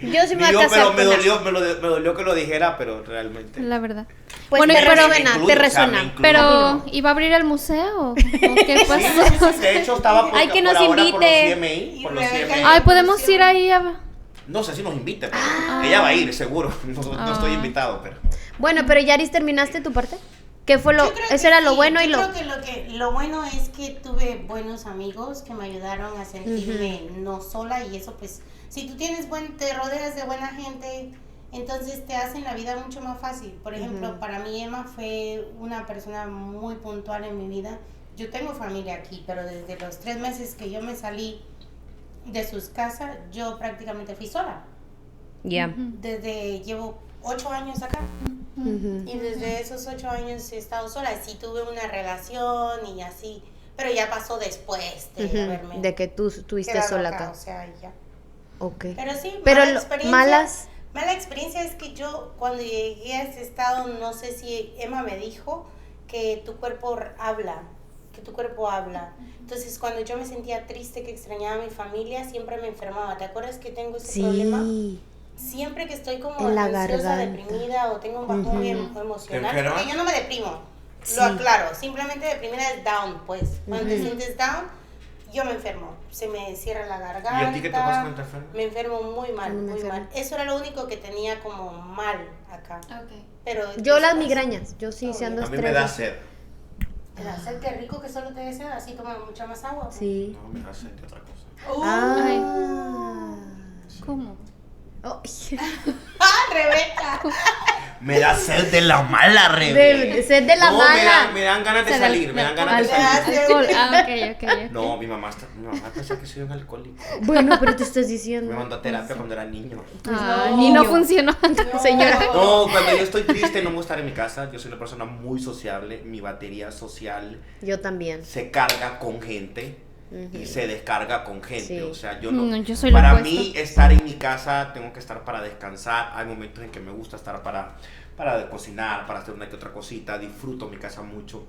Yo sí me voy a Yo, casar pero con me Nash. dolió que lo dijera, pero realmente. la verdad. Pues Bueno, te pero- resuena, Me incluyo, te o sea, me resuena. incluyo. Pero, ¿iba a abrir el museo? ¿O qué pasó? Sí, de hecho estaba por, Ay, que nos por ahora por los invite. CMI, por los Rebeca. CMI. Ay, podemos ir ahí a... No sé si nos invite, pero ella va a ir, seguro. No estoy invitado, pero. Bueno, pero Yaris, ¿terminaste tu parte? ¿Qué fue lo? Yo creo Eso que era lo sí, bueno y yo lo. creo que lo bueno es que tuve buenos amigos que me ayudaron a sentirme no sola y eso pues, si tú te rodeas de buena gente, entonces te hacen la vida mucho más fácil. Por ejemplo, para mí Emma fue una persona muy puntual en mi vida. Yo tengo familia aquí, pero desde los 3 meses que yo me salí de sus casas, yo prácticamente fui sola. Ya. Llevo 8 años acá. Y desde esos 8 años he estado sola. Sí tuve una relación y así, pero ya pasó después de haberme De que tú estuviste quedado sola acá, acá. o sea, ya. Ok. Pero sí, Pero mala experiencia. Mala experiencia es que yo cuando llegué a ese estado, no sé si Emma me dijo que tu cuerpo habla que tu cuerpo habla. Entonces, cuando yo me sentía triste, que extrañaba a mi familia, siempre me enfermaba. ¿Te acuerdas que tengo ese problema? Siempre que estoy como ansiosa, deprimida o tengo un bajón emocional, porque yo no me deprimo, lo aclaro, simplemente deprimida es down, pues. Cuando te sientes down, yo me enfermo, se me cierra la garganta. ¿Y a ti qué te pasa cuando te enfermas? Me enfermo muy mal. Eso era lo único que tenía como mal acá. Pero yo las migrañas, yo sí, si ando a mí me da sed. ¿Te da sed? Qué rico que solo te dé sed, así toma mucha más agua. Sí. No, me da sed de otra cosa. ¿Cómo? Rebeca. Me da sed de la mala, Rebeca. Sed de la mala. Me dan ganas de salir, me dan ganas de salir. Alcohol. Ok. No, mi mamá piensa que soy un alcohólico. Bueno, pero tú estás diciendo. Me mandó a terapia cuando era niño. Y no funcionó. Señora. No, cuando yo estoy triste no me gusta estar en mi casa. Yo soy una persona muy sociable. Mi batería social Yo también. se carga con gente y se descarga con gente. Sí. O sea, yo yo soy lo para opuesto. mí estar en mi casa tengo que estar para descansar. Hay momentos en que me gusta estar para cocinar, para hacer una que otra cosita. Disfruto mi casa mucho.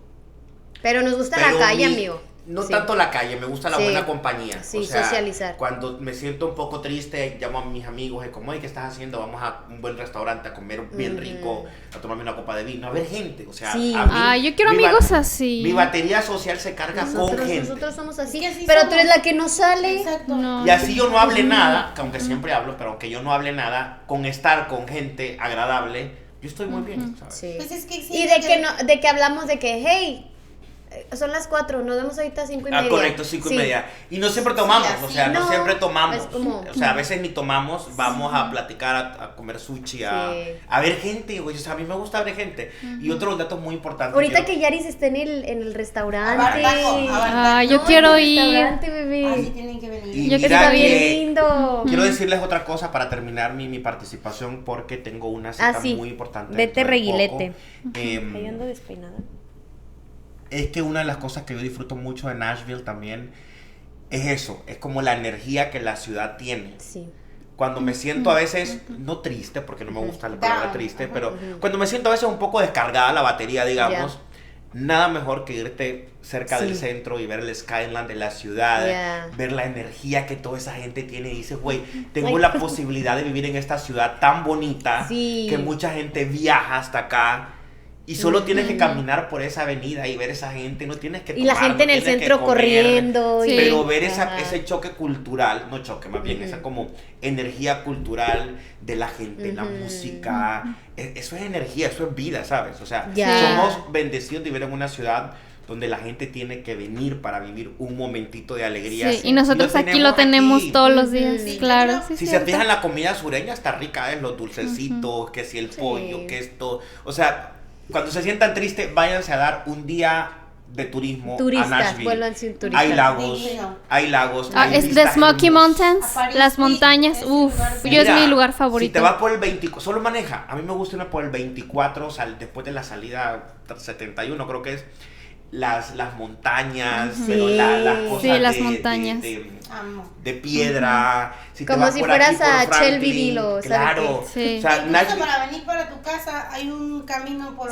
Pero nos gusta la calle, amigo. No tanto la calle, me gusta la buena compañía. Sí, o sea, socializar. Cuando me siento un poco triste, llamo a mis amigos y como, ¿qué estás haciendo? Vamos a un buen restaurante a comer bien rico, a tomarme una copa de vino, a ver gente. O sea, a mí, yo quiero amigos así. Mi batería social se carga con gente. Nosotros somos así, Es que así pero somos. tú eres la que no sale. Exacto. No. Y así yo no hable nada, que aunque siempre hablo, pero aunque yo no hable nada, con estar con gente agradable, yo estoy muy bien, ¿sabes? Sí. Pues es que Y de que hablamos de que, hey, son las 4, nos vemos ahorita a 5:30. Correcto, 5:30. Y no siempre tomamos, Sí, o sea, no siempre tomamos. es como- O sea, a veces ni tomamos, vamos a platicar, a comer sushi, a ver gente, güey. O sea, a mí me gusta ver gente. Y otro dato muy importante. Ahorita que Yaris esté en el restaurante. Yo quiero ir. Restaurante, bebé. Así tienen que venir. Y Yo mira Está que bien lindo. quiero decirles otra cosa para terminar mi participación, porque tengo una cita sí. muy importante. Vete dentro de reguilete. poco. Ahí ando despeinada. Es que una de las cosas que yo disfruto mucho de Nashville también es eso, es como la energía que la ciudad tiene. Sí. Cuando me siento a veces, no triste, porque no me gusta la palabra triste, pero cuando me siento a veces un poco descargada la batería, digamos, nada mejor que irte cerca del centro y ver el skyline de la ciudad, ver la energía que toda esa gente tiene y dices, güey, tengo la posibilidad de vivir en esta ciudad tan bonita que mucha gente viaja hasta acá. Y solo tienes que caminar por esa avenida y ver esa gente, no tienes que tomar, y la gente en el centro corriendo. Sí. Pero ver ese choque cultural, no choque, más bien esa como energía cultural de la gente, la música, eso es energía, eso es vida, ¿sabes? O sea, somos bendecidos de vivir en una ciudad donde la gente tiene que venir para vivir un momentito de alegría. Sí, y nosotros aquí lo tenemos todos los días, claro. Si se fijan, la comida sureña está rica, ¿eh? Los dulcecitos, que si el pollo, que esto, o sea, cuando se sientan tristes, váyanse a dar un día de turismo a Nashville. Vuélvanse un turista. Hay lagos, es the Smoky Mountains, las montañas, yo es mi lugar favorito. Si te vas por el 24, solo maneja, a mí me gusta irme por el 24, o sea, después de la salida 71 creo que es, las montañas, pero las cosas las montañas. De piedra. Si como si fueras a Shelbyville o claro. ¿sabes qué? O sea, Incluso para venir para tu casa hay un camino por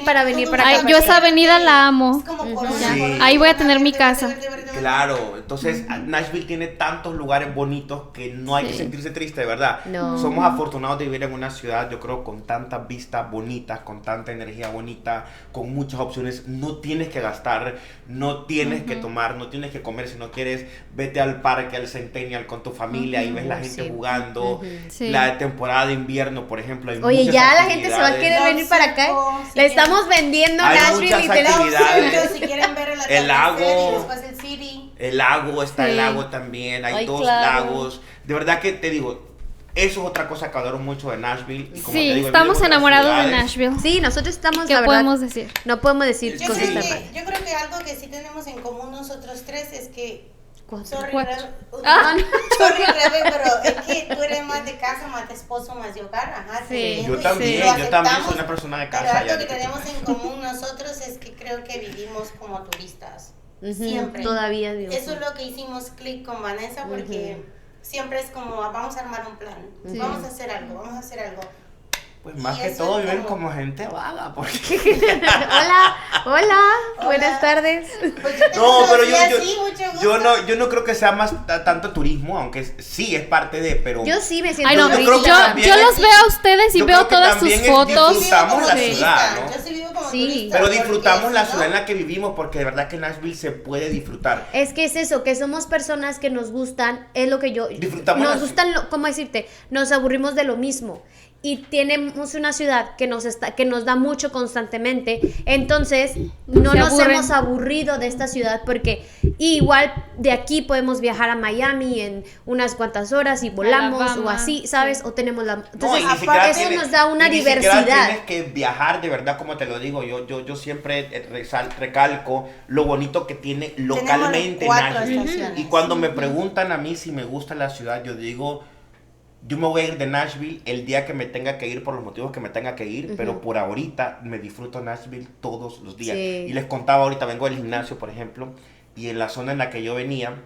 para venir para acá. Yo esa avenida la amo. Es como Corona, Ahí voy a tener mi casa. Claro, entonces Nashville tiene tantos lugares bonitos que no hay que sentirse triste, de verdad. No. Somos afortunados de vivir en una ciudad, yo creo, con tantas vistas bonitas, con tanta energía bonita, con muchas opciones. No tienes que gastar, no tienes que tomar, no tienes que comer. Si no quieres, vete al parque, al Centennial con tu familia y ves la gente jugando. La temporada de invierno, por ejemplo, hay Oye, muchas ya la gente se va a querer venir para acá. Le estamos vendiendo Nashville y actividades. Si quieren ver el lago, y después el city. El lago, está el lago también, hay dos lagos. De verdad que te digo, eso es otra cosa que adoro mucho de Nashville. Y como te digo, estamos enamorados de Nashville. Sí, nosotros estamos, ¿Qué podemos decir? No podemos decir yo cosas creo tan que, yo creo que algo que sí tenemos en común nosotros tres es que Sorry, Rebe, pero es que tú eres más de casa, más de esposo, más de hogar. Ajá, yo también soy una persona de casa. Pero algo que tenemos en común nosotros es que creo que vivimos como turistas. Siempre. Todavía, Dios. Eso es lo que hicimos clic con Vanessa porque siempre es como, vamos a armar un plan, vamos a hacer algo. Pues más que todo viven como gente vaga, porque... Hola. Buenas tardes. Pues No, pero yo no creo que sea más tanto turismo, aunque sí es parte de, pero Yo sí me siento Ay, no, yo creo que yo también los veo a ustedes y yo veo creo que todas sus también fotos. disfrutamos la turista, ciudad, ¿no? Yo sí vivo como Sí. turista. Pero porque disfrutamos la si ciudad en no, la que vivimos, porque de verdad que Nashville se puede disfrutar. Es que es eso, que somos personas que nos gustan, es lo que yo... Disfrutamos Nos la gustan, ¿cómo decirte? Nos aburrimos de lo mismo. Y tenemos una ciudad que nos da mucho constantemente, entonces no Se nos aburren. hemos aburrido de esta ciudad porque igual de aquí podemos viajar a Miami en unas cuantas horas y volamos Alabama, o así, ¿sabes? sí. O tenemos la... No, Entonces, y ni siquiera eso tienes- nos da una y ni siquiera diversidad. tienes que viajar, de verdad, como te lo digo. Yo siempre recalco lo bonito que tiene localmente 4 Nashville. estaciones. Y cuando me preguntan a mí si me gusta la ciudad, yo digo, yo me voy a ir de Nashville el día que me tenga que ir por los motivos que me tenga que ir, pero por ahorita me disfruto Nashville todos los días. Sí. Y les contaba ahorita, vengo del gimnasio, por ejemplo, y en la zona en la que yo venía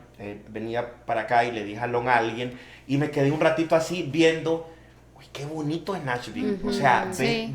para acá y le dije halón a alguien y me quedé un ratito así viendo, uy, qué bonito es Nashville. O sea, Sí.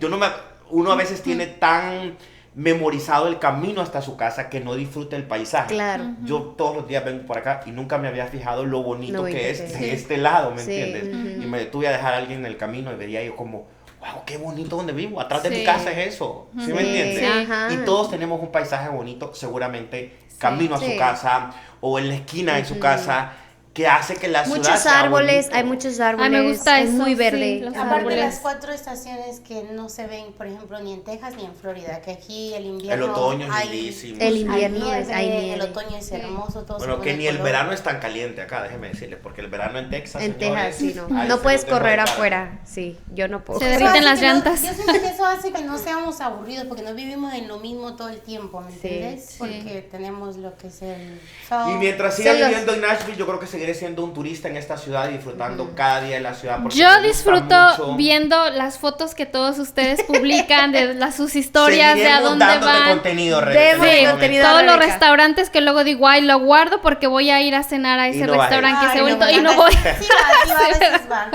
uno a veces tiene tan memorizado el camino hasta su casa que no disfruta el paisaje. Claro. Yo todos los días vengo por acá y nunca me había fijado lo bonito Lo que bonito es que de es. este lado, ¿me Sí, entiendes? ujú. Y me detuve a dejar a alguien en el camino y veía yo como, wow, qué bonito donde vivo, atrás de mi Sí. casa es eso, ¿sí me Sí, entiendes? ajá. Y todos tenemos un paisaje bonito, seguramente camino a Sí. su casa o en la esquina de su casa, que hace que la ciudad Muchos sea árboles, bonito. hay muchos árboles. Ay, me gusta es eso, muy sí, verde. los Aparte árboles. las 4 estaciones que no se ven, por ejemplo, ni en Texas ni en Florida, que aquí el invierno El otoño es hay- lindísimo. El sí. invierno hay es- nieve, hay nieve. el otoño es hermoso, todo Bueno, se que pone ni el color. verano es tan caliente acá, déjeme decirles, porque el verano en Texas, En señores, Texas, sí, no. ahí No se puedes lo tengo correr de cara. afuera. Sí, yo no puedo. Se Eso derriten hace las que no- llantas. yo siento que eso hace que no seamos aburridos, porque no vivimos en lo mismo todo el tiempo, ¿me Sí, entiendes? sí. Porque tenemos lo que es el sol. Y mientras siga Son los- viviendo en Nashville, yo creo que seguiré siendo un turista en esta ciudad y disfrutando cada día de la ciudad. porque Yo me gusta disfruto mucho. viendo las fotos que todos ustedes publican de sus historias, de a Seguiremos dónde dándote van. contenido, Demos Rebeca, en este contenido. momento. Todos los Rebeca. restaurantes que luego digo, ay, lo guardo porque voy a ir a cenar a ese no vas a ir. restaurante que Ay, se bonito me y no encanta. voy. Sí, va, a veces va.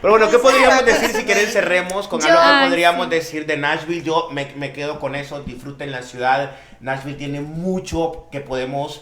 Pero bueno, ¿qué Sí, podríamos sí, decir sí, si quieren sí. cerremos con Yo- algo que Ay, podríamos sí. decir de Nashville? Yo me quedo con eso, disfruten la ciudad. Nashville tiene mucho que podemos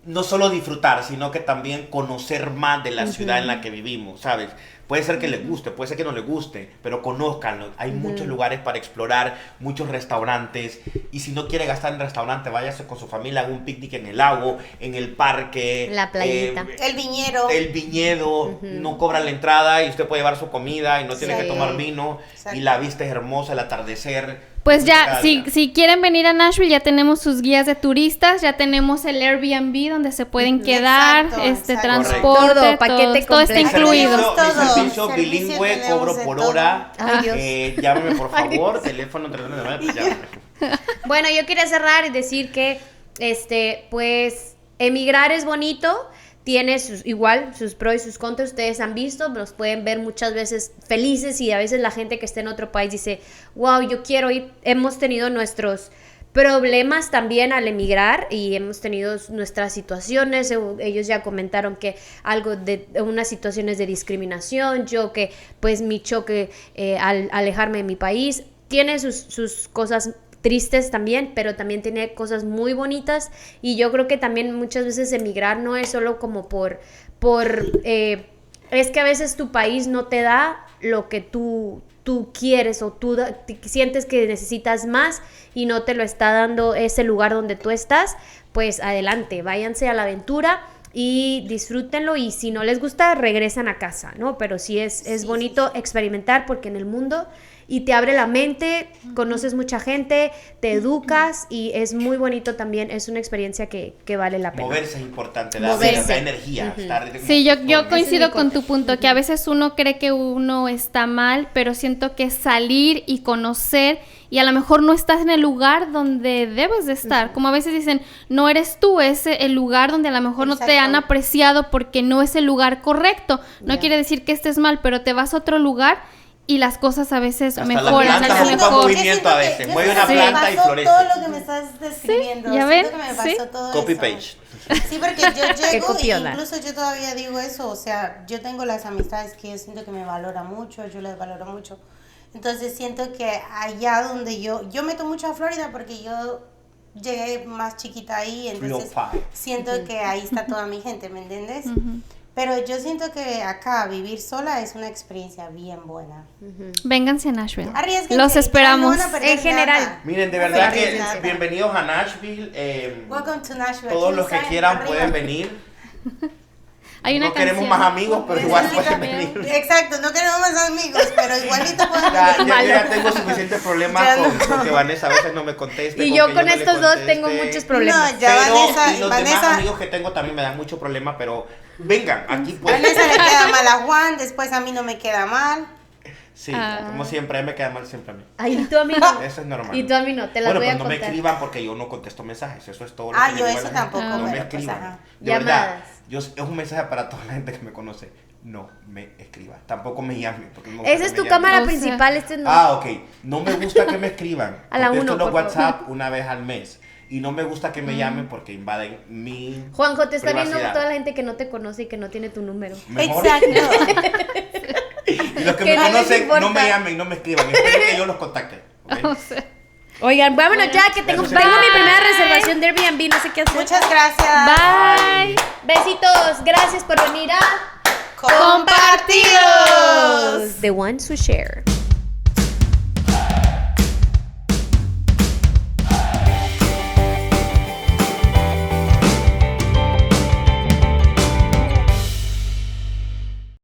no solo disfrutar, sino que también conocer más de la ciudad en la que vivimos, ¿sabes? Puede ser que les guste, puede ser que no les guste, pero conózcanlo. Hay muchos lugares para explorar, muchos restaurantes. Y si no quiere gastar en restaurante, váyase con su familia, haga un picnic en el lago, en el parque. La playita. El viñero. El viñedo, no cobra la entrada y usted puede llevar su comida y no tiene Sí. que tomar vino. Exacto. Y la vista es hermosa, el atardecer. Pues ya, Cada si día. quieren venir a Nashville, ya tenemos sus guías de turistas, ya tenemos el Airbnb donde se pueden quedar, Exacto, este exacto. transporte, Todo, paquete todo está completo. incluido. Tenemos Mi todo. servicio Servicio bilingüe, tenemos cobro de por todo. hora. Ay, Dios. Llámeme por Ay, favor, Dios. teléfono 399, pues llámame. Bueno, yo quería cerrar y decir que, pues, emigrar es bonito, tiene igual sus pros y sus contras, ustedes han visto, los pueden ver muchas veces felices y a veces la gente que está en otro país dice, wow, yo quiero ir, hemos tenido nuestros problemas también al emigrar y hemos tenido nuestras situaciones, ellos ya comentaron que algo de unas situaciones de discriminación, yo que pues mi choque al alejarme de mi país, tiene sus cosas tristes también, pero también tiene cosas muy bonitas y yo creo que también muchas veces emigrar no es solo como es que a veces tu país no te da lo que tú quieres o tú sientes que necesitas más y no te lo está dando ese lugar donde tú estás, pues adelante, váyanse a la aventura y disfrútenlo y si no les gusta regresan a casa, ¿no? Pero sí es bonito experimentar porque en el mundo y te abre la mente, conoces mucha gente, te educas y es muy bonito también, es una experiencia que vale la pena. Moverse es importante, Moverse. da energía. Estar Sí, yo con- coincido con tu punto, que a veces uno cree que uno está mal, pero siento que salir y conocer, y a lo mejor no estás en el lugar donde debes de estar. Como a veces dicen, no eres tú, es el lugar donde a lo mejor no te Exacto. han apreciado porque no es el lugar correcto. No Ya. quiere decir que estés mal, pero te vas a otro lugar y las cosas a veces Hasta mejoran, las plantas salen ocupan mejor. movimiento a veces. Yo Mueve siento una que me planta y pasó florece. todo lo que me estás describiendo. Sí, ¿ya Siento ven? que me pasó Sí. todo Copy eso. page. Sí, porque yo Qué llego y copiona. incluso yo todavía digo eso, o sea, yo tengo las amistades que yo siento que me valora mucho, yo las valoro mucho, Entonces siento que allá donde yo meto mucho a Florida porque yo llegué más chiquita ahí, entonces siento que ahí está toda mi gente, ¿me entiendes? Pero yo siento que acá vivir sola es una experiencia bien buena. Vénganse a Nashville. Arriésguense, Los esperamos. no van a perder En general. nada. Miren, de verdad que nada. bienvenidos a Nashville. Welcome to Nashville. Todos Aquí los que está, quieran arriba. pueden venir. Hay una No queremos canción. más amigos, pero igual pueden también. venir. Exacto, no queremos más amigos, pero igualito pueden Ya, venir. ya tengo suficientes problemas Ya con que Vanessa a veces no me conteste. Y yo que con no le estos dos conteste. tengo muchos problemas. No, ya Pero, y los demás Vanessa, amigos que tengo también me dan mucho problema, pero vengan, aquí pueden. Vanessa le queda mal a Juan, después a mí no me queda mal. Sí, como siempre, a mí me queda mal siempre a mí. Ay, y tú a mí no. Eso es normal. Y tú a mí no, te las bueno, voy a pues no me contar. escriban porque yo no contesto mensajes, eso es todo lo Ah, que yo le digo a eso la gente. tampoco, No me pero pues, escriban. ajá. De verdad, Llamadas. es un mensaje para toda la gente que me conoce. No me escriban, tampoco me llamen. Porque no me Esa gusta es que tu me cámara llamen. principal, este no. Ah, ok. No me gusta que me escriban. A la Contesto 1, los por WhatsApp una vez al mes. Y no me gusta que me llamen porque invaden mi Juanjo, te está viendo privacidad. toda la gente que no te conoce y que no tiene tu número. Mejor. Exacto. Y los que Que me no les conocen, importa. no me llamen, no me escriban. Esperen que yo los contacte. ¿ok? O sea, Oigan, vámonos ya, que tengo mi primera reservación de Airbnb, no sé qué hacer. Muchas gracias. Bye. Besitos, gracias por venir a Compartidos. The Ones Who Share.